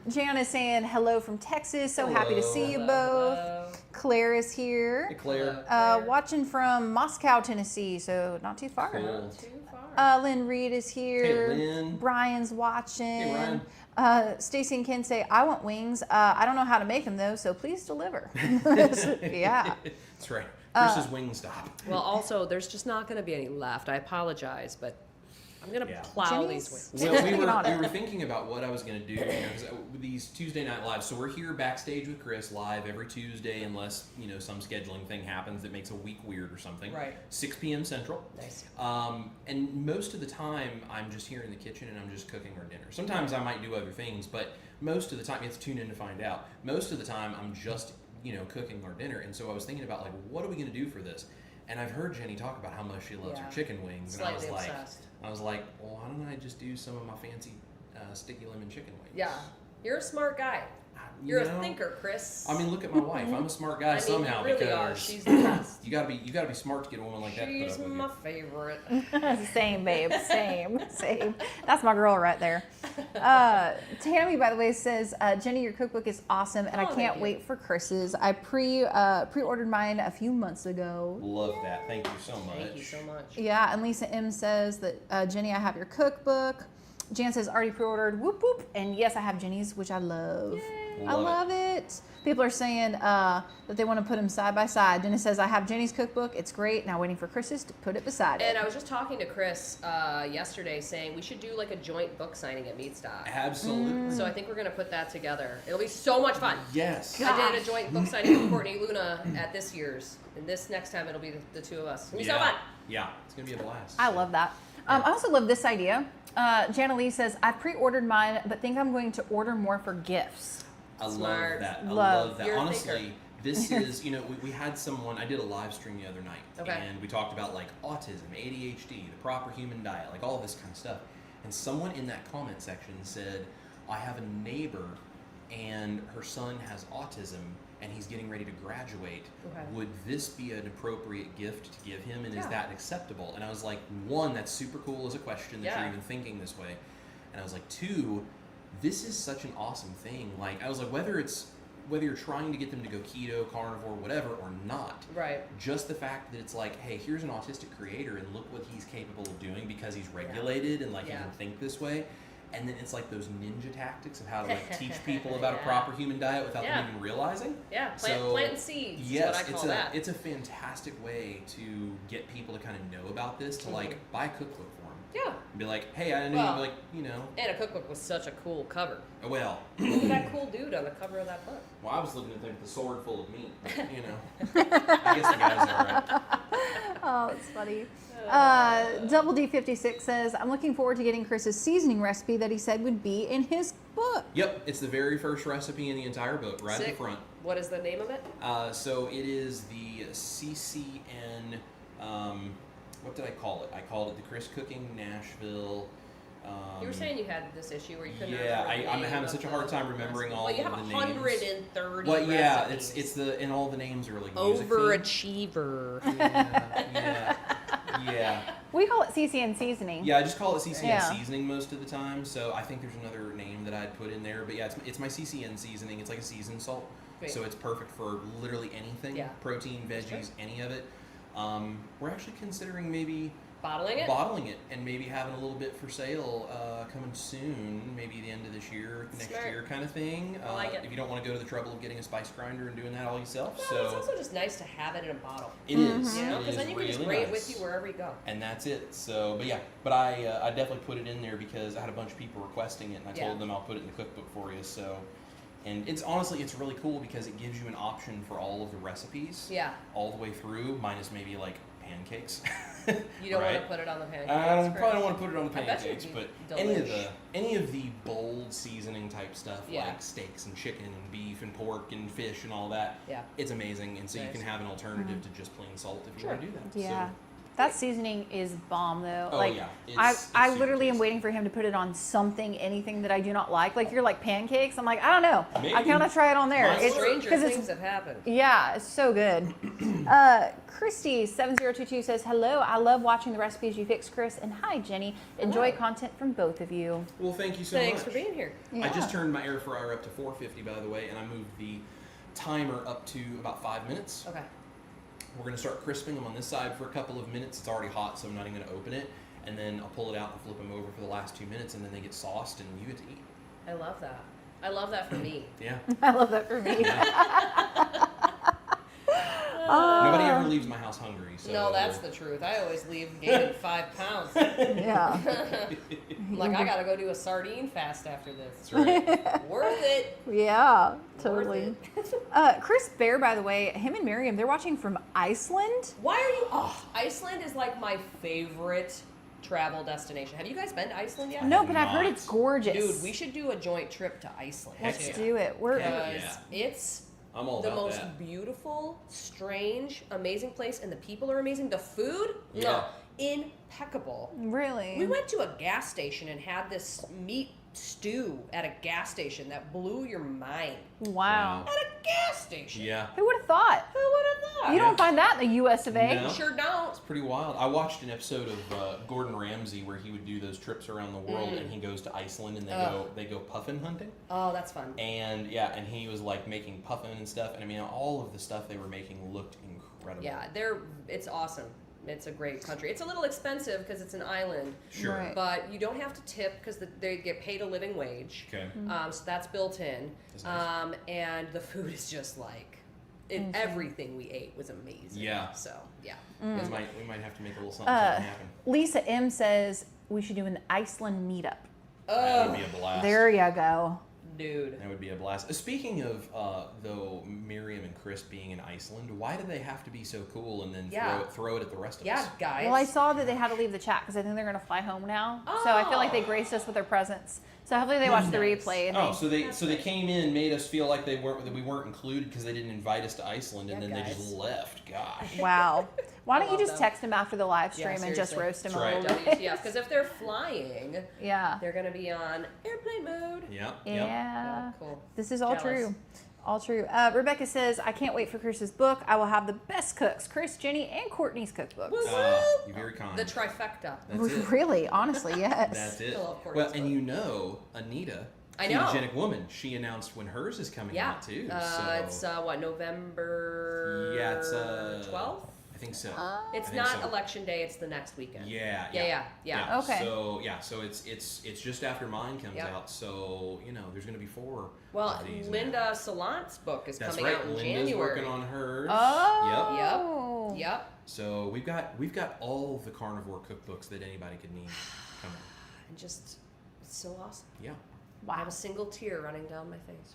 Jan is saying hello from Texas. So happy to Hello. see you Hello, both. hello. Claire is Hey, here. Claire. Watching from Moscow, Tennessee, so not too far. Cool. Too far. Lynn Reed is here. Hey, Lynn. Brian's watching. Hey, Ryan. Stacy and Ken say, I want wings. I don't know how to make them, though, so please deliver. Yeah. That's right. Chris's Wingstop. Well, also, there's just not going to be any left. I apologize, but I'm going to Yeah. plow Jenny's- these wings. Well, Get on we it. were thinking about what I was going to do, because with these Tuesday night lives. So we're here backstage with Chris live every Tuesday, unless some scheduling thing happens that makes a week weird or something. Right. 6 p.m. Central. Nice. And most of the time, I'm just here in the kitchen and I'm just cooking our dinner. Sometimes I might do other things, but most of the time, you have to tune in to find out. Most of the time, I'm just cooking our dinner. And so I was thinking about like, what are we going to do for this? And I've heard Jenny talk about how much she loves her Yeah. chicken wings, Slightly and obsessed. I was like, well, why don't I just do some of my fancy sticky lemon chicken wings? Yeah. You're a smart guy. You You're know? a thinker, Chris. I mean, look at my wife. I'm a smart guy I mean, somehow you really because are. She's the best. you gotta be smart to get a woman like that to put She's up with my you. favorite. Same, babe. Same. That's my girl right there. Tammy, by the way, says, Jenny, your cookbook is awesome, and I Oh, can't thank you. wait for Chris's. I pre-ordered mine a few months ago. Love that. Thank you so much. Thank you so much. Yeah, and Lisa M says that, Jenny, I have your cookbook. Jan says, already pre-ordered, whoop, whoop. And yes, I have Jenny's, which I love. Yay. I love it. People are saying that they want to put them side by side. Dennis says, I have Jenny's cookbook. It's great. Now waiting for Chris's to put it beside And it. I was just talking to Chris yesterday saying we should do like a joint book signing at Meat Stock. Absolutely. So I think we're going to put that together. It'll be so much fun. Yes. I did a joint book signing with Courtney Luna at this year's. And this next time it'll be the two of us. It'll be so fun. Yeah. It's gonna be a blast. I love that. I also love this idea. Jana Lee says, I pre-ordered mine, but think I'm going to order more for gifts. I Smart. love that. I Love. love that. You're a Honestly, thinker. this is, we had someone, I did a live stream the other night. Okay. And we talked about like autism, ADHD, the proper human diet, like all this kind of stuff. And someone in that comment section said, I have a neighbor and her son has autism and he's getting ready to graduate. Okay. Would this be an appropriate gift to give him, and is Yeah. that acceptable? And I was like, one, that's super cool as a question that Yeah. you're even thinking this way. And I was like, two, this is such an awesome thing. Like, I was like, whether you're trying to get them to go keto, carnivore, whatever, or not, Right. just the fact that it's like, hey, here's an autistic creator and look what he's capable of doing because he's regulated and like he Yeah. can think this way. And then it's like those ninja tactics of how to like teach people about a proper human diet without Yeah. them even realizing. Yeah. Planting seeds. Yes, is what I call that. it's a fantastic way to get people to kind of know about this, to like buy a cookbook for them. Yeah. And be like, hey, I know Well, you like, And a cookbook with such a cool cover. well, Look at that cool dude on the cover of that book. well, I was looking at the sword full of meat, but, I guess the guy's all right. Oh, it's funny. Double D56 says, I'm looking forward to getting Chris's seasoning recipe that he said would be in his book. Yep, it's the very first recipe in the entire book, right at Sick. the front. What is the name of it? So it is the CCN, what did I call it? I called it the Chris Cooking Nashville. You were saying you had this issue where you couldn't Yeah, remember the I'm name having of such a the hard time remembering all Well, you of have the names. 130 Well, yeah, recipes. it's the, and all the names are like music Overachiever. themed. Yeah. We call it CCN seasoning. Yeah, I just call it CCN Yeah. seasoning most of the time. So I think there's another name that I'd put in there, but yeah, it's my CCN seasoning. It's like a seasoned salt, Great. so it's perfect for literally anything. Yeah. Protein, veggies, any of it. We're actually considering maybe Bottling it? and maybe having a little bit for sale coming soon, maybe the end of this year, next Smart. year kind of thing. I like it. If you don't want to go to the trouble of getting a spice grinder and doing that all yourself. No, So it's also just nice to have it in a bottle. it is. You know, It because is then you can just really bring it nice. with you wherever you go. And that's it. So, but yeah, but I definitely put it in there because I had a bunch of people requesting it, and I Yeah. told them I'll put it in the cookbook for you. So, And it's really cool because it gives you an option for all of the recipes. Yeah. All the way through, minus maybe like pancakes. You don't right? want to put it on the pancakes. I probably don't want to put it on the I bet pancakes, you'd but be any of the bold seasoning type stuff, Yeah. like steaks and chicken and beef and pork and fish and all that, Yeah. it's amazing. And so you Nice. can have an alternative to just plain salt if you want to do that. Yeah. So, That seasoning is bomb though. Oh, like yeah. I It's super literally am tasty. waiting for him to put it on something, anything that I do not like. Like you're like pancakes. I'm like, I don't know. Maybe. I kind of try it on there. Might It's work. Stranger 'cause things have happened. yeah, it's so good. Christy7022 says, hello, I love watching the recipes you fix, Chris. And hi, Jenny. Enjoy Hello. content from both of you. Well, thank you so Thanks much. for being here. I just turned my air fryer up to 450, by the way, and I moved the timer up to about 5 minutes. Okay. We're going to start crisping them on this side for a couple of minutes. It's already hot, so I'm not even going to open it. And then I'll pull it out and flip them over for the last 2 minutes, and then they get sauced, and you get to eat. I love that. I love that for me. Yeah. I love that for me. Nobody ever leaves my house hungry. So No, that's the truth. I always leave gaining 5 pounds. Yeah. Like, I gotta go do a sardine fast after this. That's right. Worth it. Yeah, totally. Worth Chris Bear, by the way, him and Miriam, they're watching from Iceland. Why are you? Oh, Iceland is like my favorite travel destination. Have you guys been to Iceland yet? No, but I've heard not. it's gorgeous. Dude, we should do a joint trip to Iceland. Let's Heck do it. We're Because Yeah. it's I'm all the about most that. beautiful, strange, amazing place, and the people are amazing. The food, Yeah. impeccable. really. We went to a gas station and had this meat stew at a gas station that blew your mind. Wow. At a gas station. Yeah. Who would have thought? Who would have thought? You don't find that in the U.S. of A. No. Sure don't. It's pretty wild. I watched an episode of Gordon Ramsay where he would do those trips around the world, and he goes to Iceland and they go puffin hunting. Oh, that's fun. And yeah, and he was like making puffin and stuff, and I mean all of the stuff they were making looked incredible. Yeah, it's awesome. It's a great country. It's a little expensive because it's an island, Sure. Right. but you don't have to tip because they get paid a living wage. Okay. So that's built in. That's nice. And the food is just like, everything we ate was amazing. Yeah. So, yeah. We might have to make a little something happen. Lisa M says we should do an Iceland meetup. That would be a blast. There you go. Dude. That would be a blast. Speaking of, though, Miriam and Chris being in Iceland, why do they have to be so cool and then throw it at the rest of Yeah, us? guys. Well, I saw that they had to leave the chat because I think they're going to fly home now. So I feel like they graced us with their presence. So hopefully they watched the Nice. replay. And Oh, so they came in, made us feel like that we weren't included because they didn't invite us to Iceland, and Yeah, then they guys. just left. Gosh. wow. Why don't you love just them. text them after the live Yeah, stream and just seriously. roast them That's a right. little bit? WTF. Because if they're flying, Yeah. they're going to be on airplane mode. Yep. Yeah. Yeah, cool. This is all Jealous. true. All true. Rebecca says, I can't wait for Chris's book. I will have the best cooks, Chris, Jenny, and Courtney's cookbooks. Woo! You're very kind. The trifecta. That's it. Really, honestly, yes. That's it. I love Courtney's Well, and book. you know, Anita, I know. Ketogenic Woman, she announced when hers is coming Yeah. out too. It's what, November Yeah, it's 12th? I think so. It's I think not so. election day, it's the next weekend. Yeah. Yeah. Okay. So it's just after mine comes Yep. out. So there's gonna be 4 Well, of these now. Linda Salant's book is That's coming right. out in Linda's January. working on hers. Oh. Yep. So we've got all the carnivore cookbooks that anybody could need coming. And just, it's so awesome. Yeah. I have Wow. a single tear running down my face.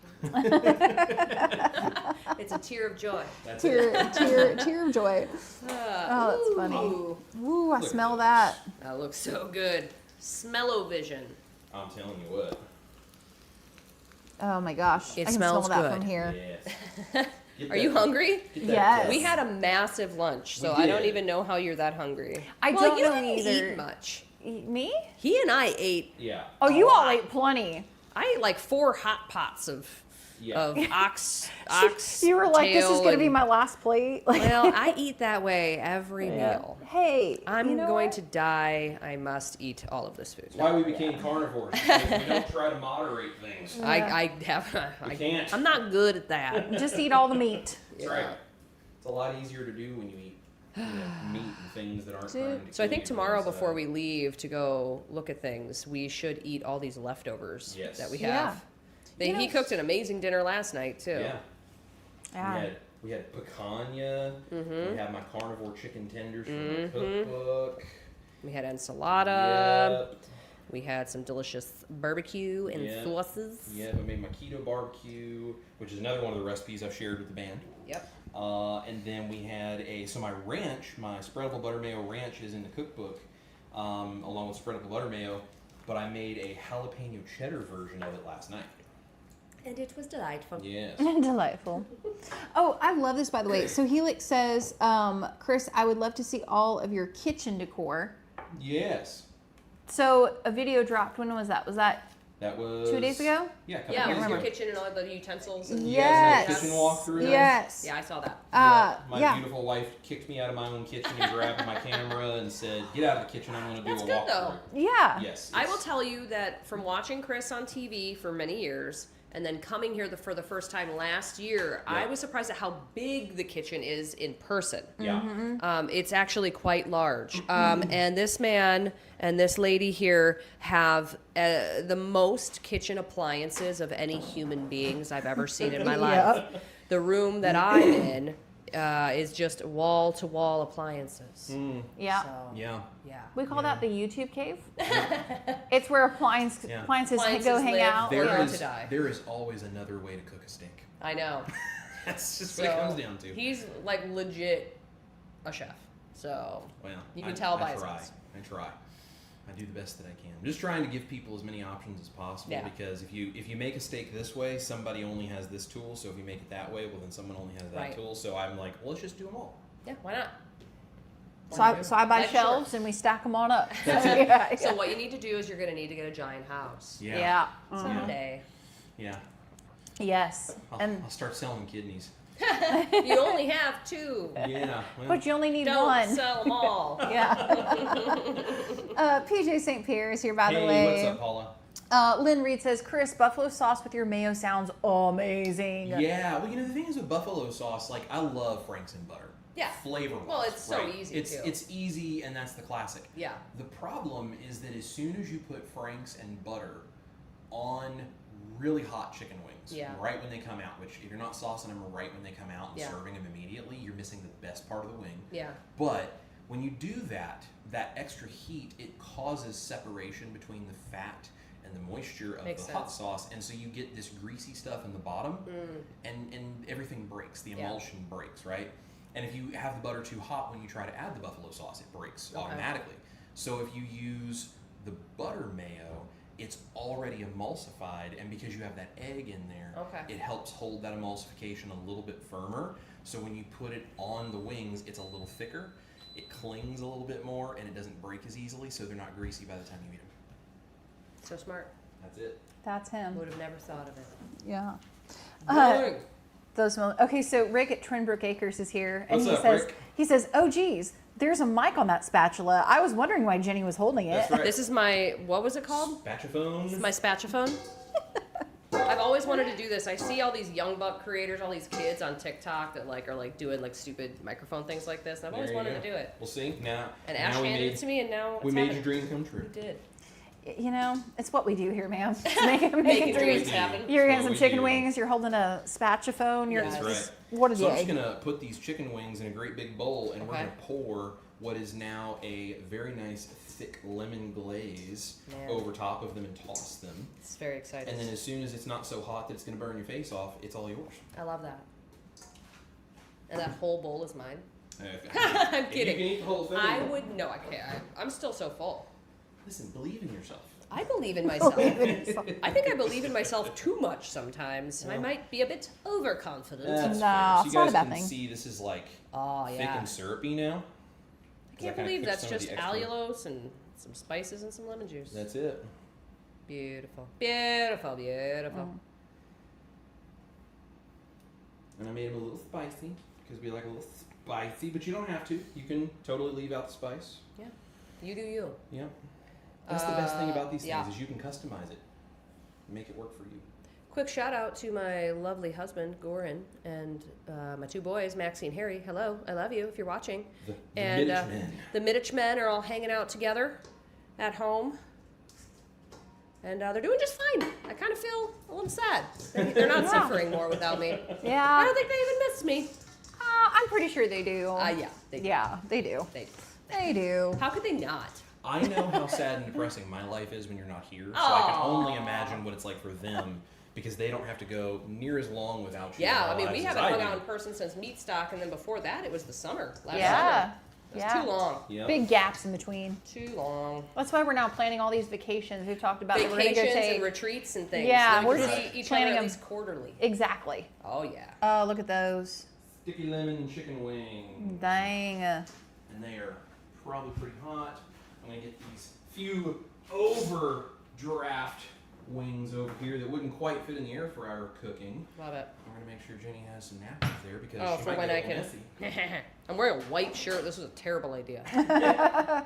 It's a tear of joy. That's Tear of joy. Oh, that's funny. Ooh, Ooh, I Look smell at that. that looks so good. Smell-o-vision. I'm telling you what. Oh my gosh. It I can smells smell that good. from here. Yes. Are you hungry? Yes. We had a massive lunch, so We I don't did. even know how you're that hungry. I well, don't you know didn't either. eat much. Me? He and I ate. Yeah. Oh, you all lot. ate plenty. I ate like 4 hot pots of Yeah. ox. You were like, this is tail going to be and- my last plate. Like, Well, I eat that way every meal. hey, I'm you know going what? to die. I must eat all of this food. That's why we became carnivores. Because we don't try to moderate things. I have. We can't. I'm not good at that. Just eat all the meat. That's right. It's a lot easier to do when you eat meat and things that aren't trying to So I kill think you tomorrow inside. before we leave to go look at things, we should eat all these leftovers Yes. that we Yeah. have. He cooked an amazing dinner last night too. Yeah. Yeah. We had picanha. We had my carnivore chicken tenders from my cookbook. We had enchilada. Yep. We had some delicious barbecue and sauces. Yeah, I made my keto barbecue, which is another one of the recipes I've shared with the band. Yep. And then we had my ranch, my spreadable butter mayo ranch is in the cookbook, along with spreadable butter mayo, but I made a jalapeno cheddar version of it last night. And it was delightful. Yes. Delightful. Oh, I love this, by the way. So Helix says, Chris, I would love to see all of your kitchen decor. Yes. So a video dropped. When was that? Was that That was 2 days ago? Yeah, a couple Yeah, days with ago. your kitchen and all the utensils. And Yes. Kitchen walkthrough. Yes. Yeah, I saw that. My beautiful wife kicked me out of my own kitchen and grabbed my camera and said, "Get out of the kitchen. I'm going to do That's a good, walkthrough." though. Yeah. Yes. I will tell you that from watching Chris on TV for many years and then coming here for the first time last year, I was surprised at how big the kitchen is in person. Yeah. It's actually quite large. And this man and this lady here have the most kitchen appliances of any human beings I've ever seen in my life. The room that I'm in is just wall-to-wall appliances. Yeah. So, Yeah. yeah. We call that the YouTube cave. It's where appliances go hang live out. there. There Yeah. is To die. there is always another way to cook a steak. I know. That's just what it comes down to. He's like legit a chef. So Well, you can tell by I his try. eyes. I try. I do the best that I can. I'm just trying to give people as many options as possible because if you make a steak this way, somebody only has this tool. So if you make it that way, well then someone only has that tool. So I'm like, well, let's just do them all. Yeah, why not? So I buy Like, shelves and we stack them on up. So what you need to do is you're going to need to get a giant house. Yeah. Someday. Yeah. Yes. And I'll start selling kidneys. You only have 2. Yeah. Well, but you only need Don't one. sell them all. Yeah. PJ St. Pierre is here, by the way. Hey, what's up, Paula? Lynn Reed says, Chris, buffalo sauce with your mayo sounds amazing. Yeah. Well, the thing is with buffalo sauce, like I love Frank's and butter. Yeah. Flavor-wise. Well, it's so easy, too. It's easy, and that's the classic. Yeah. The problem is that as soon as you put Frank's and butter on really hot chicken wings, right when they come out, which if you're not saucing them right when they come out and serving them immediately, you're missing the best part of the wing. Yeah. But when you do that extra heat, it causes separation between the fat and the moisture of the hot sauce, and so you get this greasy stuff in the bottom, and everything breaks. The emulsion breaks, right? And if you have the butter too hot when you try to add the buffalo sauce, it breaks automatically. So if you use the butter mayo, it's already emulsified, and because you have that egg in there, it helps hold that emulsification a little bit firmer. So when you put it on the wings, it's a little thicker, it clings a little bit more, and it doesn't break as easily, so they're not greasy by the time you eat them. So smart. That's it. That's him. Would have never thought of it. Yeah. Dang. Okay, so Rick at Twinbrook Acres is here, and What's up, Rick? he says, oh geez, there's a mic on that spatula. I was wondering why Jenny was holding it. That's right. This is my, what was it called? Spatchaphone. My spatchaphone. I've always wanted to do this. I see all these young buck creators, all these kids on TikTok that are doing stupid microphone things like this. And I've always wanted to do it. We'll see. Now, And Ash handed it to me, and now we it's made happening. your dream come true. We did. It's what we do here, ma'am. Making Making dreams dreams. happen. You're getting What some we chicken do. wings. You're holding a spatchaphone. You're That's right. What a So I'm day. just gonna put these chicken wings in a great big bowl, and we're Okay. gonna pour what is now a very nice thick lemon glaze Man. over top of them and toss them. It's very exciting. And then as soon as it's not so hot that it's gonna burn your face off, it's all yours. I love that. And that whole bowl is mine. I'm kidding. You can eat the whole thing. No, I can't. I'm still so full. Listen, believe in yourself. I believe in myself. No, I think I believe in myself too much sometimes, and I might be a bit overconfident. That's No, fair. So it's you not guys a bad can thing. see this is like Oh, thick yeah. and syrupy now. I can't believe that's just allulose and some spices and some lemon juice. That's it. Beautiful. Beautiful, beautiful. And I made them a little spicy because we like a little spicy, but you don't have to. You can totally leave out the spice. Yeah. You do you. Yeah. That's the best thing about these things yeah. is you can customize it. Make it work for you. Quick shout out to my lovely husband, Goran, and my 2 boys, Maxie and Harry. Hello, I love you if you're watching. The And Mitich men. the Mitich men are all hanging out together at home. And they're doing just fine. I kind of feel a little sad. They're not suffering more without me. I Yeah. don't think they even miss me. I'm pretty sure they do. Yeah, they do. Yeah, they do. They do. They do. How could they not? I know how sad and depressing my life is when you're not here, so I can only imagine what it's like for them because they don't have to go near as long without you. Yeah, I mean, we as haven't I hung do. out in person since meat stock, and then before that, it was the summer. Last Yeah. summer. That's Yeah. too long. Yep. Big gaps in between. Too long. That's why we're now planning all these vacations. We've talked about that we're going to go Vacations take. and retreats and things. Yeah, so we're we can just see each planning other at them. least quarterly. Exactly. Oh, yeah. Oh, look at those. Sticky lemon chicken wing. Dang. And they are probably pretty hot. I'm going to get these few overdraft wings over here that wouldn't quite fit in the air fryer cooking. Love it. I'm going to make sure Jenny has some napkins there because Oh, she for might when get I a little can. messy. I'm wearing a white shirt. This was a terrible idea.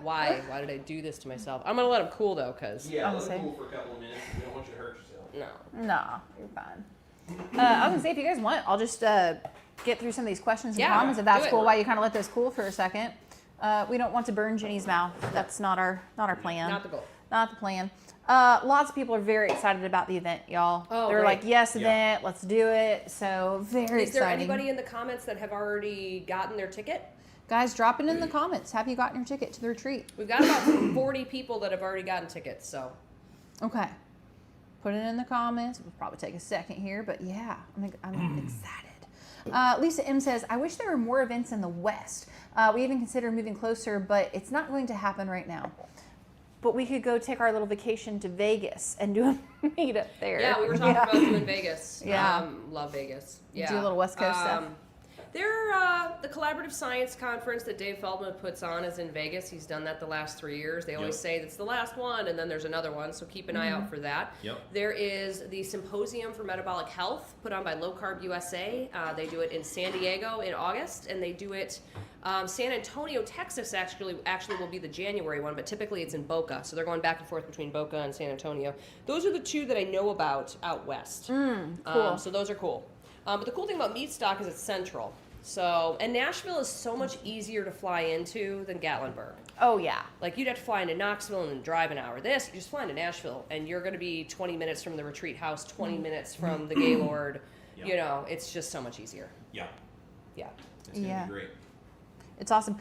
Why? Why did I do this to myself? I'm gonna let them cool though, cause Yeah, let Honestly. it cool for a couple of minutes. We don't want you to hurt yourself. no. Nah, you're fine. I was going to say, if you guys want, I'll just get through some of these questions and Yeah, comments if do that's it. cool while you kind of let those cool for a second. We don't want to burn Jenny's mouth. That's not our plan. Not the goal. Not the plan. Lots of people are very excited about the event, y'all. Oh, They're great. like, yes, Yeah. event, let's do it. So very Is there exciting. anybody in the comments that have already gotten their ticket? Guys, drop it in the comments. Have you gotten your ticket to the retreat? We've got about 40 people that have already gotten tickets, so Okay. Put it in the comments. It'll probably take a second here, but yeah, I'm excited. Lisa M says, I wish there were more events in the West. We even considered moving closer, but it's not going to happen right now. But we could go take our little vacation to Vegas and do a meetup there. yeah, we were talking about doing Vegas. Yeah. Love Vegas. Yeah. Do a little West Coast stuff. The Collaborative Science Conference that Dave Feldman puts on is in Vegas. He's done that the last 3 years. They always Yep. say it's the last one, and then there's another one, so keep an eye out for that. Yep. There is the Symposium for Metabolic Health put on by Low Carb USA. They do it in San Diego in August, and they do it San Antonio, Texas actually will be the January one, but typically it's in Boca. So they're going back and forth between Boca and San Antonio. Those are the two that I know about out west. Cool. So those are cool. But the cool thing about Meat Stock is it's central. So, and Nashville is so much easier to fly into than Gatlinburg. Oh, yeah. Like, you'd have to fly into Knoxville and then drive an hour. This, you just fly into Nashville, and you're going to be 20 minutes from the retreat house, 20 minutes from the Gaylord. Yeah. You know, it's just so much easier. Yeah. Yeah. It's going to Yeah. be great. It's awesome.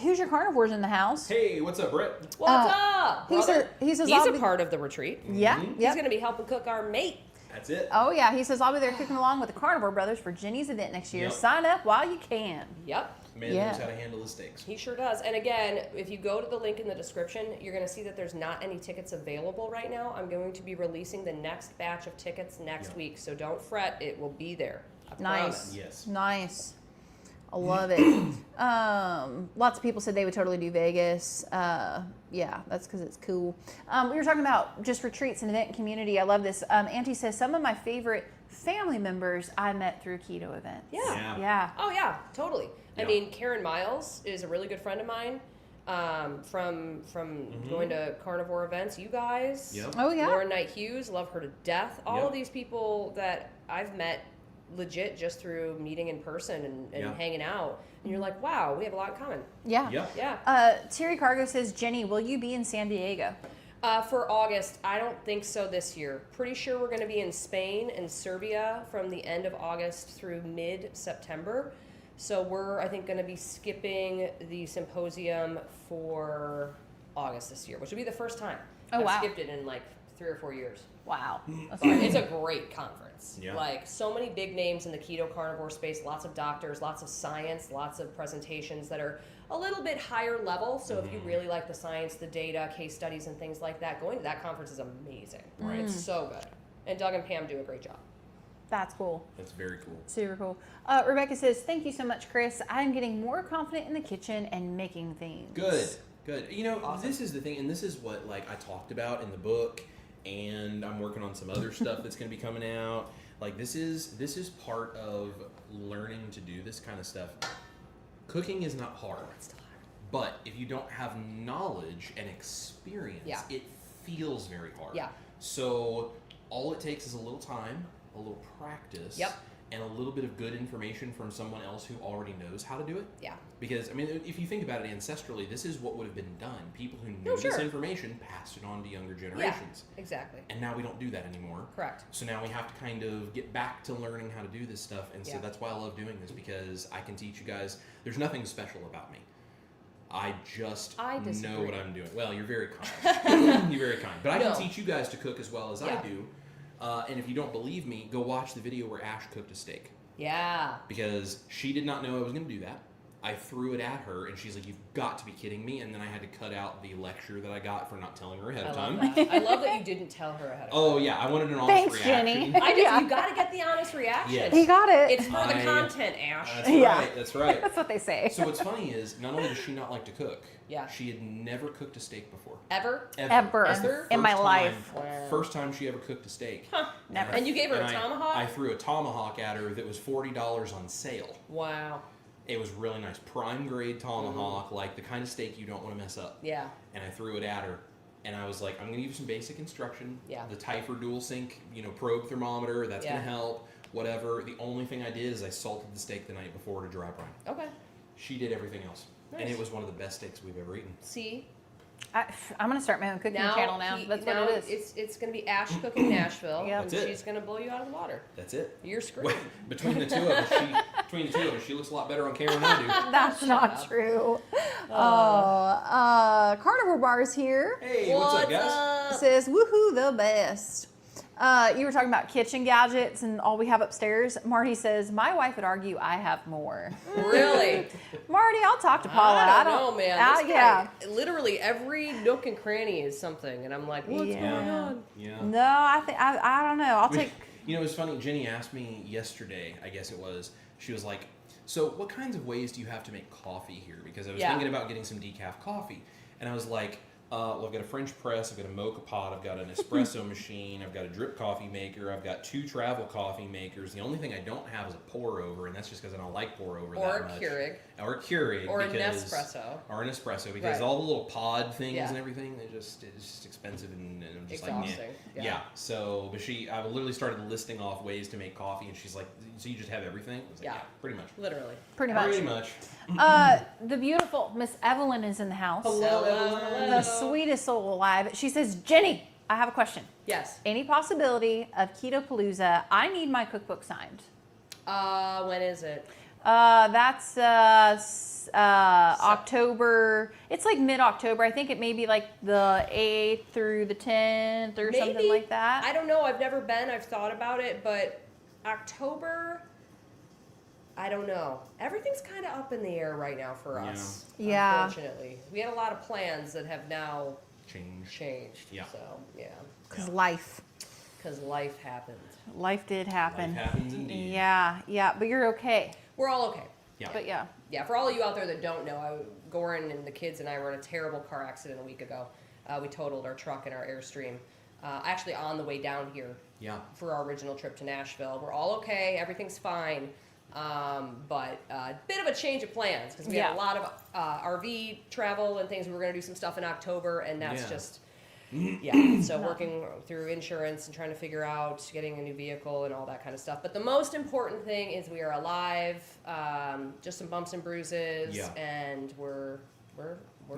Who's your carnivores in the house? Hey, what's up, Brett? What's up, he brother? said- he says He's I'll a be- part of the retreat. Yeah. He's Yep. going to be helping cook our mate. That's it. Oh, yeah. He says, I'll be there cooking along with the Carnivore Brothers for Jenny's event next year. Yep. Sign up while you can. Yep. Man Yeah. knows how to handle the steaks. He sure does. And again, if you go to the link in the description, you're going to see that there's not any tickets available right now. I'm going to be releasing the next batch of tickets next Yeah. week, so don't fret. It will be there. I Nice. promise. Yes. Nice. I love it. Lots of people said they would totally do Vegas. Yeah, that's because it's cool. We were talking about just retreats and event and community. I love this. Auntie says, some of my favorite family members I met through keto events. Yeah. Yeah. Oh, yeah, totally. I Yeah. mean, Karen Miles is a really good friend of mine from going to carnivore events. You guys. Yep. Oh, yeah. Lauren Knight Hughes, love her to death. All Yep. of these people that I've met legit just through meeting in person and Yeah. hanging out. And you're like, wow, we have a lot in common. Yeah. Yep. Yeah. Terry Cargo says, Jenny, will you be in San Diego? For August, I don't think so this year. Pretty sure we're going to be in Spain and Serbia from the end of August through mid-September. So we're, I think, going to be skipping the symposium for August this year, which will be the first time. Oh, I've wow. skipped it in like 3 or 4 years. Wow. That's But right. it's a great conference. Yeah. Like, so many big names in the keto carnivore space, lots of doctors, lots of science, lots of presentations that are a little bit higher level. So if you really like the science, the data, case studies, and things like that, going to that conference is amazing. Right. It's so good. And Doug and Pam do a great job. That's cool. That's very cool. Super cool. Rebecca says, thank you so much, Chris. I'm getting more confident in the kitchen and making things. Good. Good. You know, this is the thing, and this is what like I talked about in the book, and I'm working on some other stuff that's going to be coming out. Like this is part of learning to do this kind of stuff. Cooking is not hard, but if you don't have knowledge and experience, Yeah. it feels very hard. Yeah. So all it takes is a little time, a little practice, Yep. and a little bit of good information from someone else who already knows how to do it. Yeah. Because, I mean, if you think about it ancestrally, this is what would have been done. People who knew Oh, sure. this information passed it on to younger generations. Yeah, exactly. And now we don't do that anymore. Correct. So now we have to kind of get back to learning how to do this stuff. And so Yeah. that's why I love doing this, because I can teach you guys. There's nothing special about me. I just disagree. know what I'm doing. Well, you're very kind. You're very kind. But I No. can teach you guys to cook as well as I Yeah. do. And if you don't believe me, go watch the video where Ash cooked a steak. Yeah. Because she did not know I was going to do that. I threw it at her, and she's like, "You've got to be kidding me!" And then I had to cut out the lecture that I got for not telling her ahead of time. Love that. I love that you didn't tell her ahead of time. Oh yeah, I wanted an honest Thanks, reaction. Jenny. I did. Yeah. You got to get the honest reaction. Yes. He got it. It's for the content, Ash. That's Yeah. right. That's right. That's what they say. So what's funny is, not only does she not like to cook, Yeah. she had never cooked a steak before. Ever? Ever. That's the Ever? In my first life. time- Wow. First time she ever cooked a steak. Huh. Never. And you gave her a And tomahawk? I threw a tomahawk at her that was $40 on sale. Wow. It was really nice, prime grade tomahawk, like the kind of steak you don't want to mess up. Yeah. And I threw it at her, and I was like, I'm gonna give you some basic instruction. Yeah. The Typher dual sync, probe thermometer, that's Yeah. gonna help. Whatever. The only thing I did is I salted the steak the night before to dry brine. Okay. She did everything else, and Nice. it was one of the best steaks we've ever eaten. See? I'm gonna start my own cooking channel now. That's what it is. It's going to be Ash Cooking Nashville. Yep. And That's it. she's going to blow you out of the water. That's it. You're screwed. Well, between the two of us, she looks a lot better on camera than I do. That's not true. Carnivore Bars here. Hey, what's up, guys? Says, woohoo, the best. You were talking about kitchen gadgets and all we have upstairs. Marty says, my wife would argue I have more. Really? Marty, I'll talk to Paula. I don't know, man. This yeah. guy, literally every nook and cranny is something, and I'm like, what's Yeah. going on? Yeah. No, I don't know. I'll take. It's funny. Jenny asked me yesterday, I guess it was, she was like, so what kinds of ways do you have to make coffee here? Because I was Yeah. thinking about getting some decaf coffee. And I was like, well, I've got a French press, I've got a mocha pot, I've got an espresso machine, I've got a drip coffee maker, I've got 2 travel coffee makers. The only thing I don't have is a pour over, and that's just because I don't like pour over Or that a much. Keurig. Or a Keurig. Or a because, Nespresso. Or an espresso, because Right. all the little pod things Yeah. and everything, it's just expensive, and I'm just Exhausting. like, Yeah. yeah. So, but I literally started listing off ways to make coffee, and she's like, so you just have everything? I was like, Yeah. yeah, pretty much. Literally. Pretty much. Pretty much. The beautiful Miss Evelyn is in the house. Hello. The sweetest soul alive. She says, Jenny, I have a question. Yes. Any possibility of Keto Palooza? I need my cookbook signed. When is it? That's October. It's like mid-October. I think it may be like the 8th through the 10th or something Maybe. like that. I don't know. I've never been. I've thought about it, but October, I don't know. Everything's kind of up in the air right now for us. Yeah. Unfortunately, we had a lot of plans that have now changed. Yeah. So yeah, Because life life happened. Life did happen. Life happens indeed. Yeah, but you're okay. We're all okay. Yeah. But yeah. Yeah, for all of you out there that don't know, Goran and the kids and I were in a terrible car accident a week ago. We totaled our truck and our Airstream, actually on the way down here Yeah. for our original trip to Nashville. We're all okay, everything's fine, but a bit of a change of plans because we had a lot of RV travel and things. We were going to do some stuff in October, and that's just... Yeah, so working through insurance and trying to figure out getting a new vehicle and all that kind of stuff. But the most important thing is we are alive, just some bumps and bruises, and we're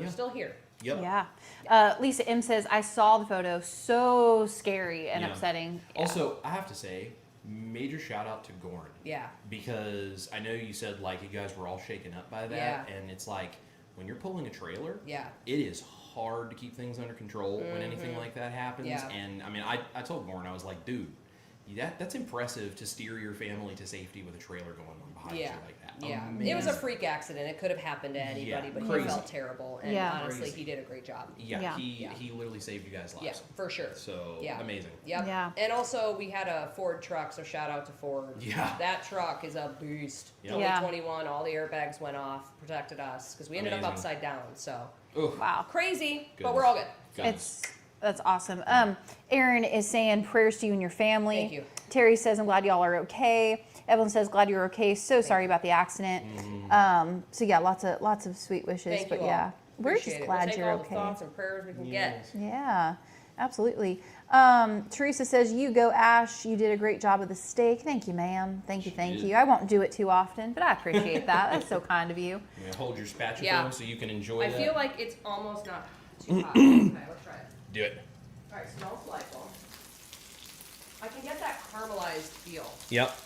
still here. Yep. Yeah. Lisa M says, I saw the photo. So scary and upsetting. Yeah. Also, I have to say, major shout out to Gorn. Yeah. Because I know you said, like, you guys were all shaken up by that. Yeah. And it's like, when you're pulling a trailer, Yeah. it is hard to keep things under control when anything like that happens. Yeah. And I mean, I told Gorn, I was like, dude, that's impressive to steer your family to safety with a trailer going on behind you like that. Yeah, Amazing. it was a freak accident. It could have happened to anybody, but crazy. he felt terrible. And honestly, he did a great job. Yeah, he literally saved you guys' lives. Yeah, for sure. So, amazing. Yep. Yeah. And also, we had a Ford truck, so shout out to Ford. Yeah. That truck is a beast. Yeah. Only Yeah. 21, all the airbags went off, protected us, because we ended up Amazing. upside down, so. Oof. Wow. Crazy, but Goodness. we're all good. Goodness. That's awesome. Aaron is saying prayers to you and your family. Thank you. Terry says, I'm glad y'all are okay. Evelyn says, glad you're okay. So sorry about the accident. So yeah, lots of sweet wishes. Thank but you yeah, all. we're Appreciate just it. glad we'll you're take all okay. the thoughts and prayers we can get. Yeah, absolutely. Teresa says, you go, Ash. You did a great job of the steak. Thank you, ma'am. Thank you. I won't do it too often, but I appreciate that. That's so kind of you. I'm gonna hold your spatula Yeah. so you can enjoy I that. feel like it's almost not too hot. Okay, let's try it. Do it. All right, smells delightful. I can get that caramelized feel. Yep.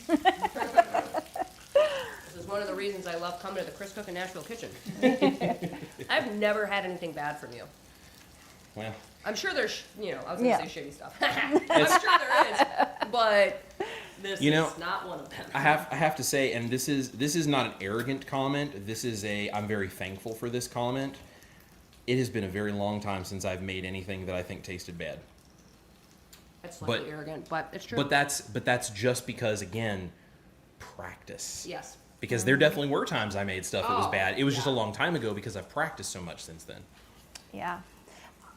This is is one of the reasons I love coming to the Chris Cook and Nashville kitchen. I've never had anything bad from you. Well, I'm sure there's, I was going to say shitty stuff. I'm It's- sure there is, but this You know, is not one of them. I have to say, and this is not an arrogant comment. This is I'm very thankful for this comment. It has been a very long time since I've made anything that I think tasted bad. That's slightly but- arrogant, but it's true. But that's just because, again, practice. Yes. Because there definitely were times I made stuff that was Oh, bad. It was just a yeah. long time ago because I've practiced so much since then. Yeah.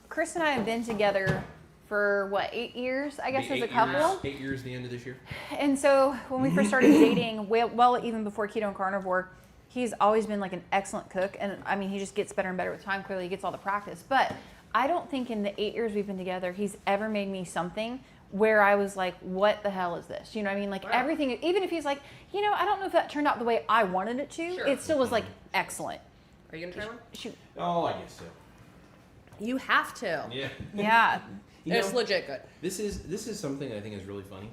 Chris and I have been together for what, 8 years, I guess, Be as a 8 couple. years, 8 years the end of this year. And so when we first started dating, well, even before Keto and Carnivore, he's always been like an excellent cook. And I mean, he just gets better and better with time. Clearly, he gets all the practice. But I don't think in the 8 years we've been together, he's ever made me something where I was like, what the hell is this? You know what I mean? Like Wow. everything, even if he's like, I don't know if that turned out the way I wanted it to, Sure. it still was like excellent. Are you going to try one? Shoot. Oh, I guess so. You have to. Yeah. Yeah. It's legit good. This is something I think is really funny.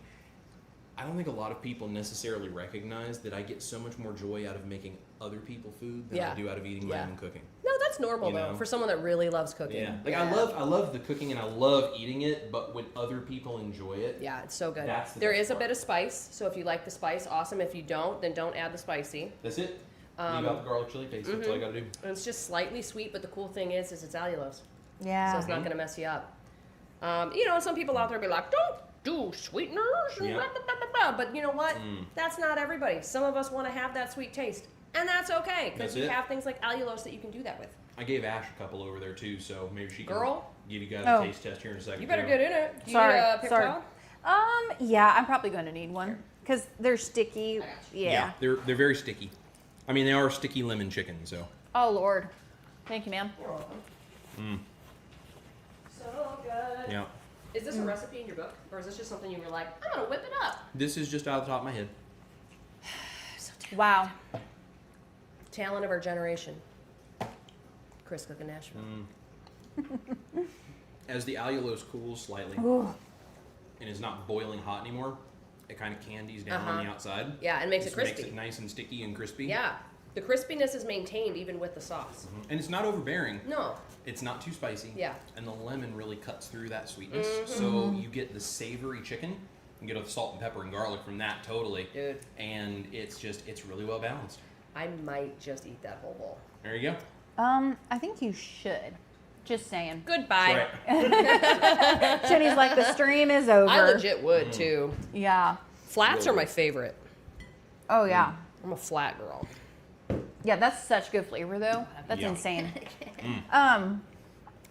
I don't think a lot of people necessarily recognize that I get so much more joy out of making other people food than Yeah. I do out of eating my Yeah. own cooking. No, that's normal, You though, know? for someone that really loves cooking. Yeah. Like I love the cooking and I love eating it, but when other people enjoy it, Yeah, it's so good. That's the There best is a part. bit of spice, so if you like the spice, awesome. If you don't, then don't add the spicy. that's it. Leave out the garlic chili paste. That's all I gotta do. And it's just slightly sweet, but the cool thing is it's allulose, Yeah. so it's not going to mess you up. Some people out there be like, don't do sweeteners, and Yeah. blah, blah, blah, blah, blah. But you know what? That's not everybody. Some of us want to have that sweet taste, and that's okay because That's you it. have things like allulose that you can do that with. I gave Ash a couple over there too, so maybe she can Girl? give you guys Oh. a taste test here in a second. You better too. get in it. Do you Sorry, need a paper sorry. towel? Yeah, I'm probably going to need one because they're sticky. I got you. Yeah. They're very sticky. I mean, they are sticky lemon chicken, so. Oh Lord, thank you, ma'am. You're welcome. So good. Yeah. Is this a recipe in your book, or is this just something you were like, I'm gonna whip it up? This is just out of the top of my head. Wow. Talent of our generation. Chris Cook in Nashville. As the allulose cools slightly Ooh. and is not boiling hot anymore, it kind of candies down on the outside. Yeah, and makes it Just crispy. Makes it nice and sticky and crispy. Yeah, the crispiness is maintained even with the sauce. And it's not overbearing. No, It's not too spicy. Yeah. And the lemon really cuts through that sweetness. So you get the savory chicken. You get the salt and pepper and garlic from that totally. dude, And it's really well balanced. I might just eat that whole bowl. There you go. I think you should. Just saying. Goodbye. Right. Jenny's like, the stream is over. I legit would too. Yeah. Flats are my favorite. Oh yeah. I'm a flat girl. Yeah, that's such good flavor though. That's Yeah. insane.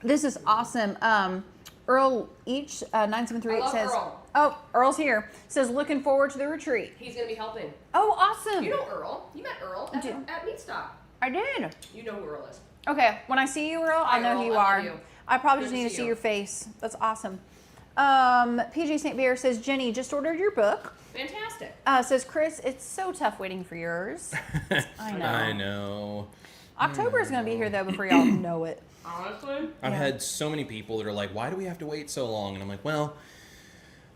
This is awesome. Earl Each 9738 I love says, Earl. "Oh, Earl's here." Says, "Looking forward to the retreat." He's gonna be helping. Oh, awesome. You know Earl. You met Earl at, do. at Meat Stock. I did. You know who Earl is. Okay, when I see you, Earl, Hi, I know Earl. who you I love are. you. I probably Good just to need to see see you. your face. That's awesome. PJ St. Bear says, "Jenny, just ordered your book." Fantastic. Says Chris, "It's so tough waiting for yours." I know. I know. October is going to be here though before y'all know it. Honestly? I've Yeah. had so many people that are like, why do we have to wait so long? And I'm like, well,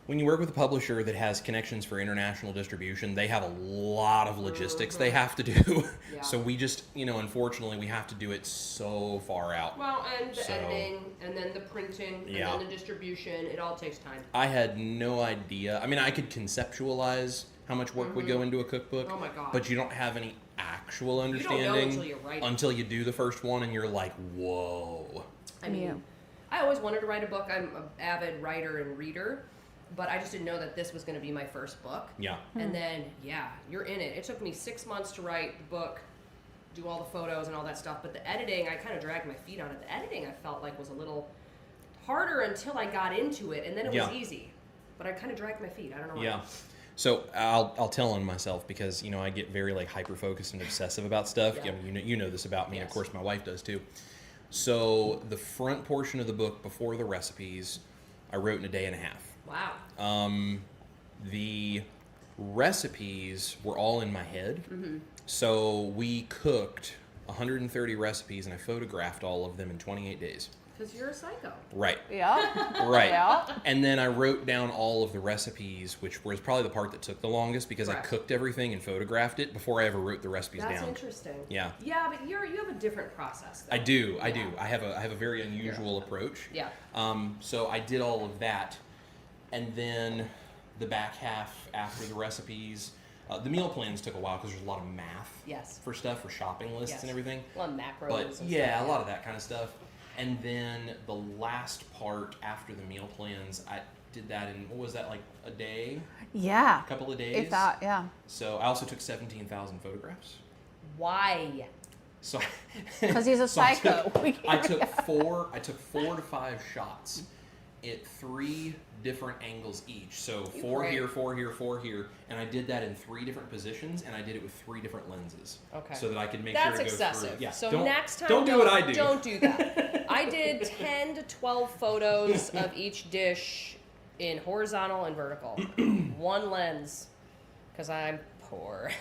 when you work with a publisher that has connections for international distribution, they have a lot of logistics they have to do. Yeah. So we just, unfortunately, we have to do it so far out. Well, and the So- editing, and then the printing, and Yeah. then the distribution, it all takes time. I had no idea. I mean, I could conceptualize how much work would go into a cookbook. Oh my God. But you don't have any actual don't know understanding until you write it. until you do the first one and you're like, whoa. I mean, Yeah. I always wanted to write a book. I'm an avid writer and reader, but I just didn't know that this was going to be my first book. Yeah. And then, yeah, you're in it. It took me 6 months to write the book, do all the photos and all that stuff. But the editing, I kind of dragged my feet on it. The editing, I felt like was a little harder until I got into it, and then it Yeah. was easy. But I kind of dragged my feet. I don't know why. Yeah. So I'll tell on myself because I get very like hyper focused and obsessive about stuff. Yeah. You know this about me, and of Yes. course my wife does too. So the front portion of the book before the recipes, I wrote in a day and a half. Wow. The recipes were all in my head. Mm-hmm. So we cooked 130 recipes and I photographed all of them in 28 days. Because you're a psycho. Right. Yeah. Right. Yeah. And then I wrote down all of the recipes, which was probably the part that took the longest because Correct. I cooked everything and photographed it before I ever wrote the recipes That's down. interesting. Yeah. Yeah, but you have a different process. Though. I do. Yeah. I have a very unusual approach. Yeah. So I did all of that, and then the back half after the recipes, the meal plans took a while because there's a lot of math. Yes. For stuff, for shopping lists Yes. and everything. A lot of macros. But and yeah, stuff, a lot of that kind of stuff. And then the last part after the meal plans, I did that in, what was that, like a day? Yeah. A couple of days? If that, yeah. So I also took 17,000 photographs. Why? So Because he's a so I psycho. took 4 to 5 shots at 3 different angles each. So 4 great. here, 4 here, 4 here, and I did that in 3 different positions, and I did it with 3 different lenses. Okay. So that I could make That's sure to go excessive. through. Yeah. So don't, next time, don't do what I do. Don't do that. I did 10 to 12 photos of each dish in horizontal and vertical. 1 lens, because I'm poor.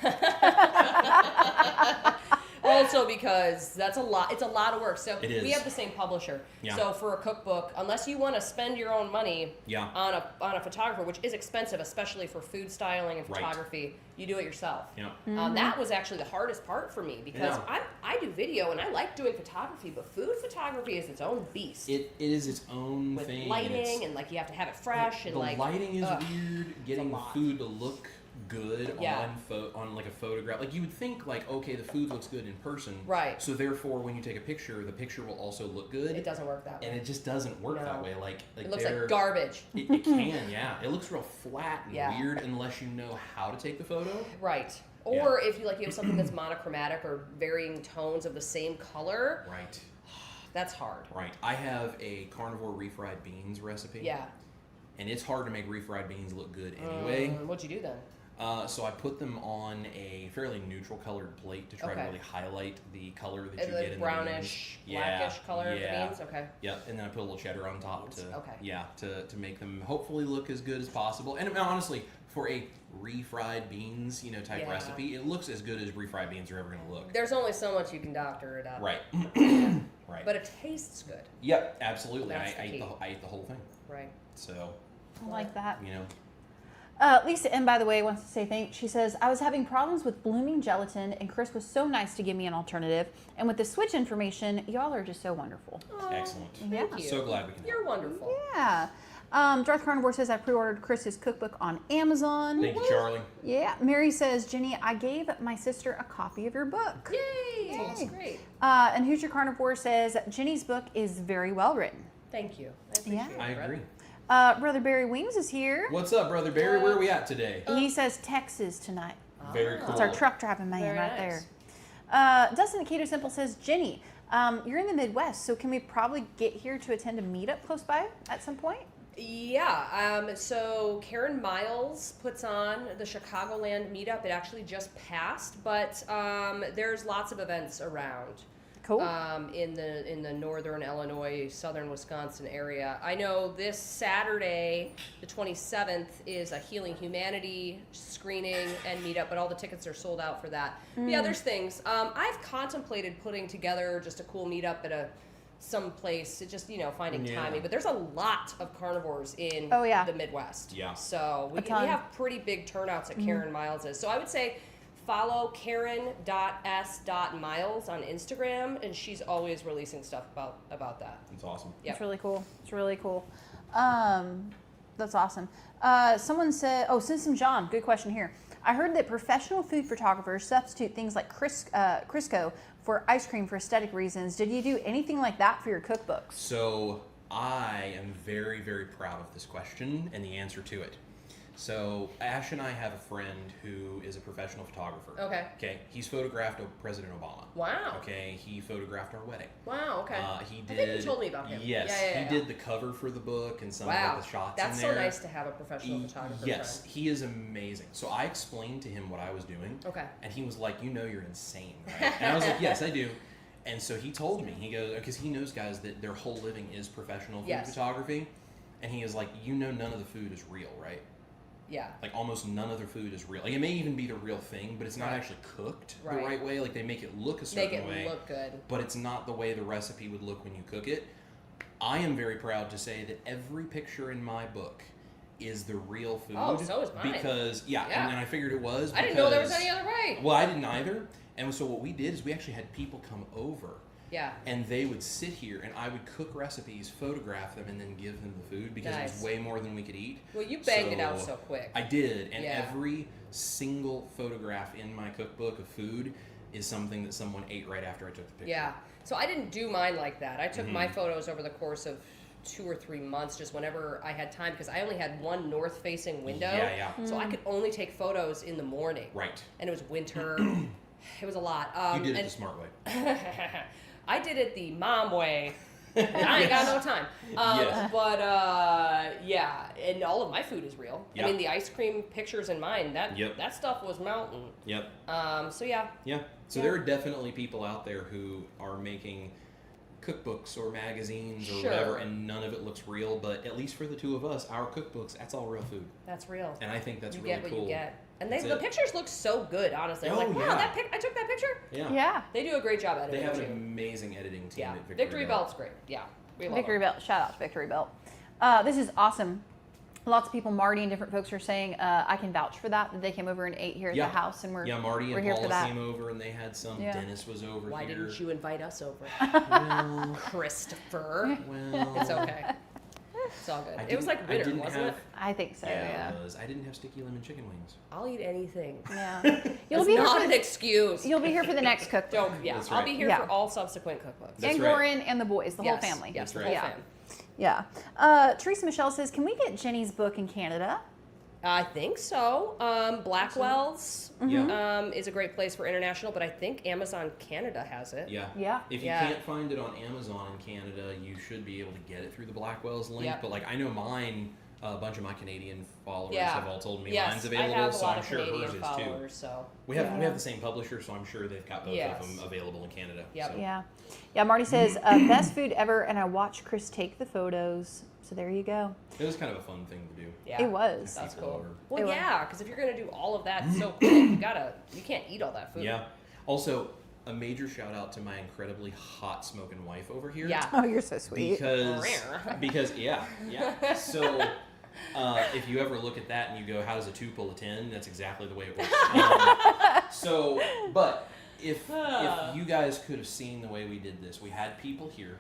Also because that's a lot. It's a lot of work. So It is. we have the same publisher. Yeah. So for a cookbook, unless you want to spend your own money Yeah. on a photographer, which is expensive, especially for food styling and Right. photography, you do it yourself. Yeah. That was actually the hardest part for me because Yeah. I do video and I like doing photography, but food photography is its own beast. It is its own with thing. lighting and like you have to have it fresh and the like lighting is weird. Getting the lot. food to look good Yeah. on like a photograph. Like you would think like, okay, the food looks good in person. Right. So therefore, when you take a picture, the picture will also look good. It doesn't work that way. And it just doesn't work No. that way. Like It looks they're- like garbage. It can, yeah. It looks real flat and Yeah. weird unless you know how to take the photo. Right. Or if you have something that's monochromatic or varying tones of the same color, Right. that's hard. Right. I have a carnivore refried beans recipe. Yeah. And it's hard to make refried beans look good anyway. What'd you do then? So I put them on a fairly neutral colored plate to try to Okay. really highlight the color that you The get in brownish, the beans. Yeah, blackish color of the yeah. beans? Okay. Yep, and then I put a little cheddar on top to Okay. to make them hopefully look as good as possible. And honestly, for a refried beans, type Yeah. recipe, it looks as good as refried beans are ever going to look. There's only so much you can doctor it out of. Right. Right. But it tastes good. Yep, absolutely. That's the I key. ate the whole thing. Right. So, I like that. you know. Lisa M, by the way, wants to say thanks. She says, I was having problems with blooming gelatin, and Chris was so nice to give me an alternative. And with the switch information, y'all are just so wonderful. Oh, Excellent. Thank you. So glad we can You're wonderful. Yeah. Darth Carnivore says, I pre-ordered Chris's cookbook on Amazon. Thank you, Charlie. Yeah. Mary says, Jenny, I gave my sister a copy of your book. Yay! Yay. That's great. And Who's Your Carnivore says, Jenny's book is very well written. Thank you. I appreciate it. I Brett. agree. Brother Barry Wings is here. What's up, Brother Barry? Where are we at today? He says Texas tonight. Very cool. That's our truck driving man Very right nice. there. Dustin Cato Simple says, Jenny, you're in the Midwest, so can we probably get here to attend a meetup close by at some point? Yeah, so Karen Miles puts on the Chicagoland meetup. It actually just passed, but there's lots of events around. Cool. In the northern Illinois, southern Wisconsin area. I know this Saturday, the 27th, is a Healing Humanity screening and meetup, but all the tickets are sold out for that. Yeah, there's things. I've contemplated putting together just a cool meetup at some place, just finding Yeah. timing. But there's a lot of carnivores in Oh, yeah. the Midwest. Yeah. So we ton. have pretty big turnouts at Karen Miles's. So I would say follow Karen.s.miles on Instagram, and she's always releasing stuff about that. That's awesome. Yep. It's really cool. It's really cool. That's awesome. Someone said, Citizen John, good question here. I heard that professional food photographers substitute things like Crisco for ice cream for aesthetic reasons. Did you do anything like that for your cookbooks? So I am very, very proud of this question and the answer to it. So Ash and I have a friend who is a professional photographer. Okay. Okay. He's photographed President Obama. Wow. Okay. He photographed our wedding. Wow. Okay. He I did. think you told me about him. Yes. Yeah. He did the cover for the book and some Wow. of the shots That's in so there. nice to have a professional photographer. Yes, friend. he is amazing. So I explained to him what I was doing. Okay. And he was like, you're insane, right? And I was like, yes, I do. And so he told me, he goes, because he knows guys that their whole living is professional food Yes. photography. And he is like, none of the food is real, right? Yeah. Like almost none of their food is real. Like it may even be the real thing, but it's not Right. actually cooked Right. the right way. Like they make it look a certain Make it way, look good. but it's not the way the recipe would look when you cook it. I am very proud to say that every picture in my book is the real food. Oh, so is mine. Because, and I figured it was. I didn't know there was any other way. Well, I didn't either. And so what we did is we actually had people come over. Yeah. And they would sit here, and I would cook recipes, photograph them, and then give them the food because it was way more than we could eat. Well, you banged it out so quick. I did, and every single photograph in my cookbook of food is something that someone ate right after I took the picture. Yeah. So I didn't do mine like that. I took my photos over the course of 2 or 3 months, just whenever I had time, because I only had one north-facing window. Yeah. So I could only take photos in the morning. Right. And it was winter. It was a lot. You did it the smart way. I did it the mom way. I ain't got no time. But and all of my food is real. Yep. I mean, the ice cream pictures in mine, that stuff was mountain. Yep. So yeah. Yeah. So there are definitely people out there who are making cookbooks or magazines or whatever, and none of it looks real. But at least for the two of us, our cookbooks, that's all real food. That's real. And I think that's you really get what cool. You get. And the pictures look so good, honestly. I was like, wow, I took that picture? Yeah. They do a great job editing. They have an amazing editing team at Victory Belt's great. Yeah. Victory Belt. Shout out to Victory Belt. This is awesome. Lots of people, Marty and different folks are saying, I can vouch for that they came over and ate here at the house. And Marty we're and here for Paula that. came over and they had some. Dennis was over Why here. Why didn't you invite us over? Well, Christopher. Well. It's okay. It's all good. It was like winter, wasn't it? I think so, yeah. It was. I didn't have sticky lemon chicken wings. I'll eat anything. Yeah. It's not an excuse. You'll be here for the next cookbook. That's I'll right. be here for all subsequent cookbooks. That's and Goran and the boys, the whole family. Yes, the whole fam. Yeah. Teresa Michelle says, can we get Jenny's book in Canada? I think so. Blackwell's is a great place for international, but I think Amazon Canada has it. Yeah. If you can't find it on Amazon in Canada, you should be able to get it through the Blackwell's link. But like I know mine, a bunch of my Canadian followers have all told me mine's available, I have a so lot I'm of sure Canadian hers is followers, too. So we have the same publisher, so I'm sure they've got both of them available in Canada. Yep. So. Yeah. Marty says, best food ever, and I watched Chris take the photos. So there you go. It was kind of a fun thing to do. Yeah, it was. That's cool. Over. Well, because if you're gonna do all of that so quick, you can't eat all that food. Yeah. Also, a major shout out to my incredibly hot smoking wife over here. Yeah. Oh, you're so sweet. Because yeah. So if you ever look at that and you go, how does a 2 pull a 10? That's exactly the way it works. But if you guys could have seen the way we did this, we had people here.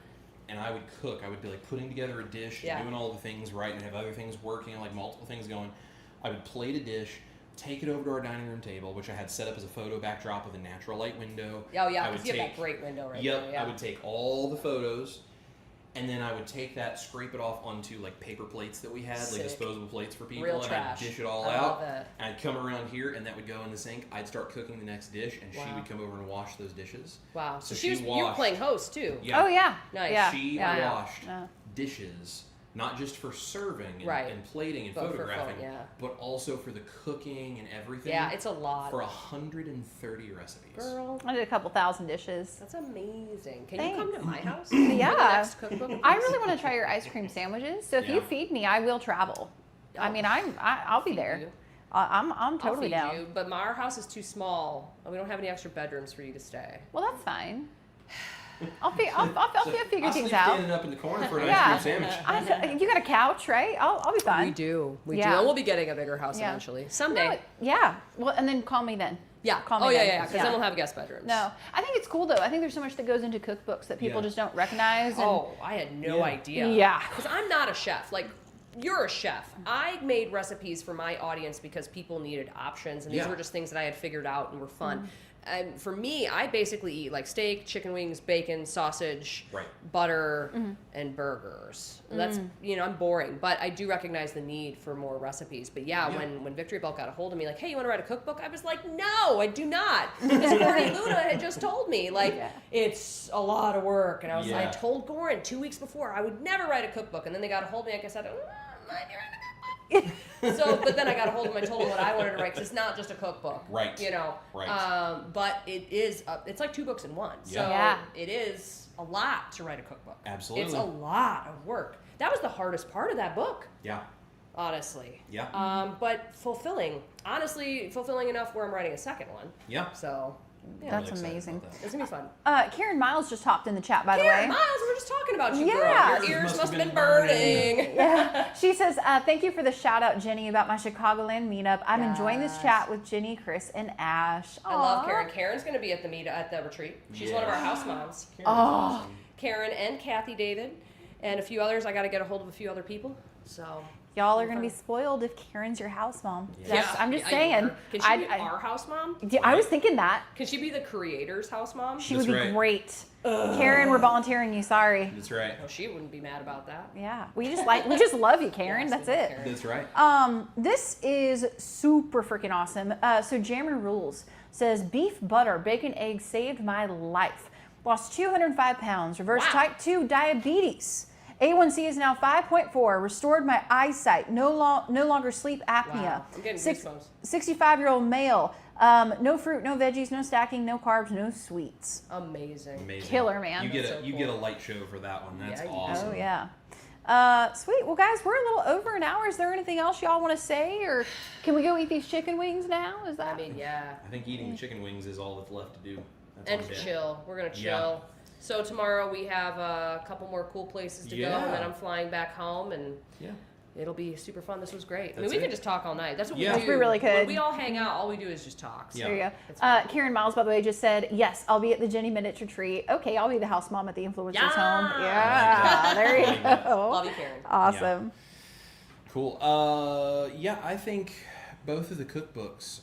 And I would cook. I would be like putting together a dish, doing all the things right, and have other things working, like multiple things going. I would plate a dish, take it over to our dining room table, which I had set up as a photo backdrop with a natural light window. Oh yeah, because you have that great window right there. Yep. I would take all the photos, and then I would take that, scrape it off onto like paper plates that we had, like disposable plates for people, Real and trash. I'd dish it all out. And I'd come around here, and that would go in the sink. I'd start cooking the next dish, and she would come over and wash those dishes. Wow. So you were playing host too. Yeah. Oh yeah. Nice. Yeah. She washed dishes, not just for serving and plating and photographing, but also for the cooking and everything. Yeah, it's a lot. For 130 recipes. Girl, I did a couple thousand dishes. that's amazing. Can you come to my house? Yeah. For the next cookbook? I really want to try your ice cream sandwiches. So if you feed me, I will travel. I mean, I'll be there. I'm totally I'll feed down. you, but our house is too small. We don't have any extra bedrooms for you to stay. Well, that's fine. I'll figure things out. Standing up in the corner for an ice cream sandwich. You got a couch, right? I'll be fine. We do. We do. Yeah. And we'll be getting a bigger house eventually. Someday. Well, and then call me then. Yeah. Call me then. Because then we'll have guest bedrooms. No. I think it's cool, though. I think there's so much that goes into cookbooks that people just don't recognize. And I had no idea. Yeah. Because I'm not a chef. Like, you're a chef. I made recipes for my audience because people needed options, and these were just things that I had figured out and were fun. And for me, I basically eat like steak, chicken wings, bacon, sausage, butter, and burgers. That's, I'm boring, but I do recognize the need for more recipes. But when Victory Belt got a hold of me, like, hey, you want to write a cookbook? I was like, no, I do not. Because Courtney Luna had just told me, like, it's a lot of work. And I told Goran 2 weeks before I would never write a cookbook. And then they got a hold of me, like I said, mind you write a cookbook? But then I got a hold of them and told them what I wanted to write, because it's not just a cookbook. Right. Right. But it is, it's like 2 books in one. So it is a lot to write a cookbook. Absolutely. It's a lot of work. That was the hardest part of that book. Yeah. Honestly. Yeah. But fulfilling. Honestly, fulfilling enough where I'm writing a second one. Yeah. So, Yeah. That's Really excited amazing. about that. It's gonna be fun. Karen Miles just hopped in the chat, by the Karen way. Miles, we were just talking about you, Yeah. girl. Your ears Must must have have been been burning. burning. Yeah. She says, thank you for the shout out, Jenny, about my Chicagoland meetup. I'm enjoying this Yes. chat with Jenny, Chris, and Ash. I love Aw. Karen. Karen's gonna be at the retreat. She's one of our house moms. Oh. Karen and Kathy David, and a few others. I got to get a hold of a few other people. So Y'all are going to be spoiled if Karen's your house mom. Yeah. I'm just Yeah, saying. you are. Can she be our house mom? I was thinking that. Can she be the creator's house mom? She That's would be right. great. Karen, we're volunteering you. Sorry. That's right. Oh, she wouldn't be mad about that. Yeah. We just love you, Karen. Yes, That's we love it. Karen. That's right. This is super freaking awesome. So Jammer Rules says beef, butter, bacon, eggs saved my life. Lost 205 pounds. Reversed Wow. type 2 diabetes. A1C is now 5.4. Restored my eyesight. No longer sleep apnea. Wow. I'm getting goosebumps. 65-year-old male. No fruit, no veggies, no stacking, no carbs, no sweets. Amazing. Amazing. Killer, man. You get That's so you cool. get a light show for that one. That's Yeah, you do. awesome. Oh yeah. Sweet. Well, guys, we're a little over an hour. Is there anything else y'all want to say, or can we go eat these chicken wings now? Is that? I mean, yeah. I think eating the chicken wings is all that's left to do. That's And all good. chill. We're gonna chill. Yeah. So tomorrow we have a couple more cool places to go, Yeah. and then I'm flying back home, and Yeah. it'll be super fun. This was great. I mean, That's we it. could just talk all night. That's what Yeah. we do. We really could. When we all hang out, all we do is just talk. So Yeah. There you It's go. fun. Karen Miles, by the way, just said, yes, I'll be at the Jenny Mitich retreat. Okay, I'll be the house mom at the influencer's Yeah. home. Yeah, there you Like that. go. Love you, Karen. Awesome. Cool. Yeah, I think both of the cookbooks.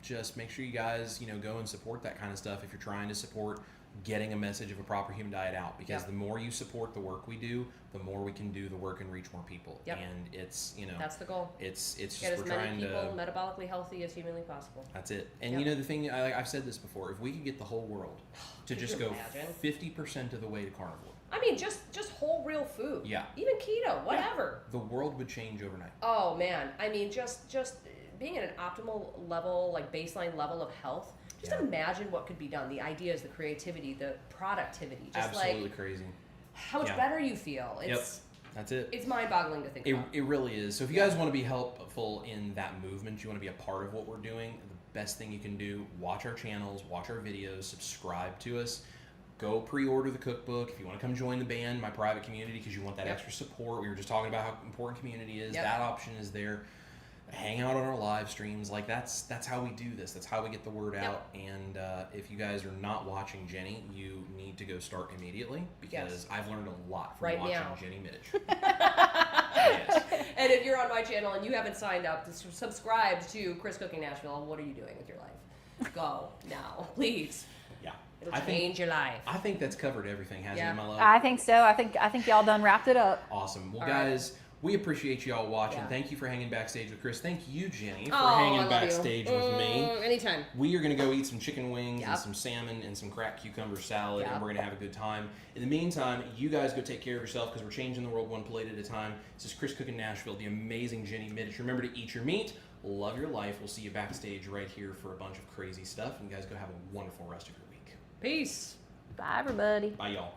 Just make sure you guys, go and support that kind of stuff if you're trying to support getting a message of a proper human diet out. Because Yep. the more you support the work we do, the more we can do the work and reach more people. Yep. And it's, That's the goal. it's just Get as we're many trying people to. metabolically healthy as humanly possible. That's it. And Yep. the thing, I've said this before, if we could get the whole world to Could just you go imagine? 50% of the way to carnivore, I mean, just whole real food. Yeah. Even keto, whatever. the world would change overnight. Oh man, I mean, just being at an optimal level, like baseline level of health. Just Yeah. imagine what could be done. The ideas, the creativity, the productivity. Just Absolutely like crazy. how much Yeah. better you feel. It's That's it. it's mind-boggling to think about. It really is. So if you guys want to be helpful in that movement, you want to be a part of what we're doing, the best thing you can do, watch our channels, watch our videos, subscribe to us, go pre-order the cookbook. If you want to come join the band, my private community, because you want that Yep. extra support. We were just talking about how important community is. Yep. That option is there. Hang out on our live streams. Like that's how we do this. That's how we get the word Yep. out. And if you guys are not watching Jenny, you need to go start immediately, because Yes. I've learned a lot from Right watching now. Jenny Mitich. Yes. And if you're on my channel and you haven't signed up to subscribe to Chris Cooking Nashville, what are you doing with your life? Go now, please. Yeah. It'll I think- change your life. I think that's covered everything, hasn't Yeah. it, my love? I think so. I think y'all done wrapped it up. Awesome. Well, All right. guys, we appreciate you all watching. Yeah. Thank you for hanging backstage with Chris. Thank you, Jenny, for Oh, I hanging love backstage you. with me. Anytime. We are going to go eat some chicken wings and Yep. some salmon and some cracked cucumber salad, Yep. and we're going to have a good time. In the meantime, you guys go take care of yourself, because we're changing the world one plate at a time. This is Chris Cooking Nashville, the amazing Jenny Mitich. Remember to eat your meat, love your life. We'll see you backstage right here for a bunch of crazy stuff, and you guys go have a wonderful rest of your week. Peace. Bye, everybody. Bye, y'all.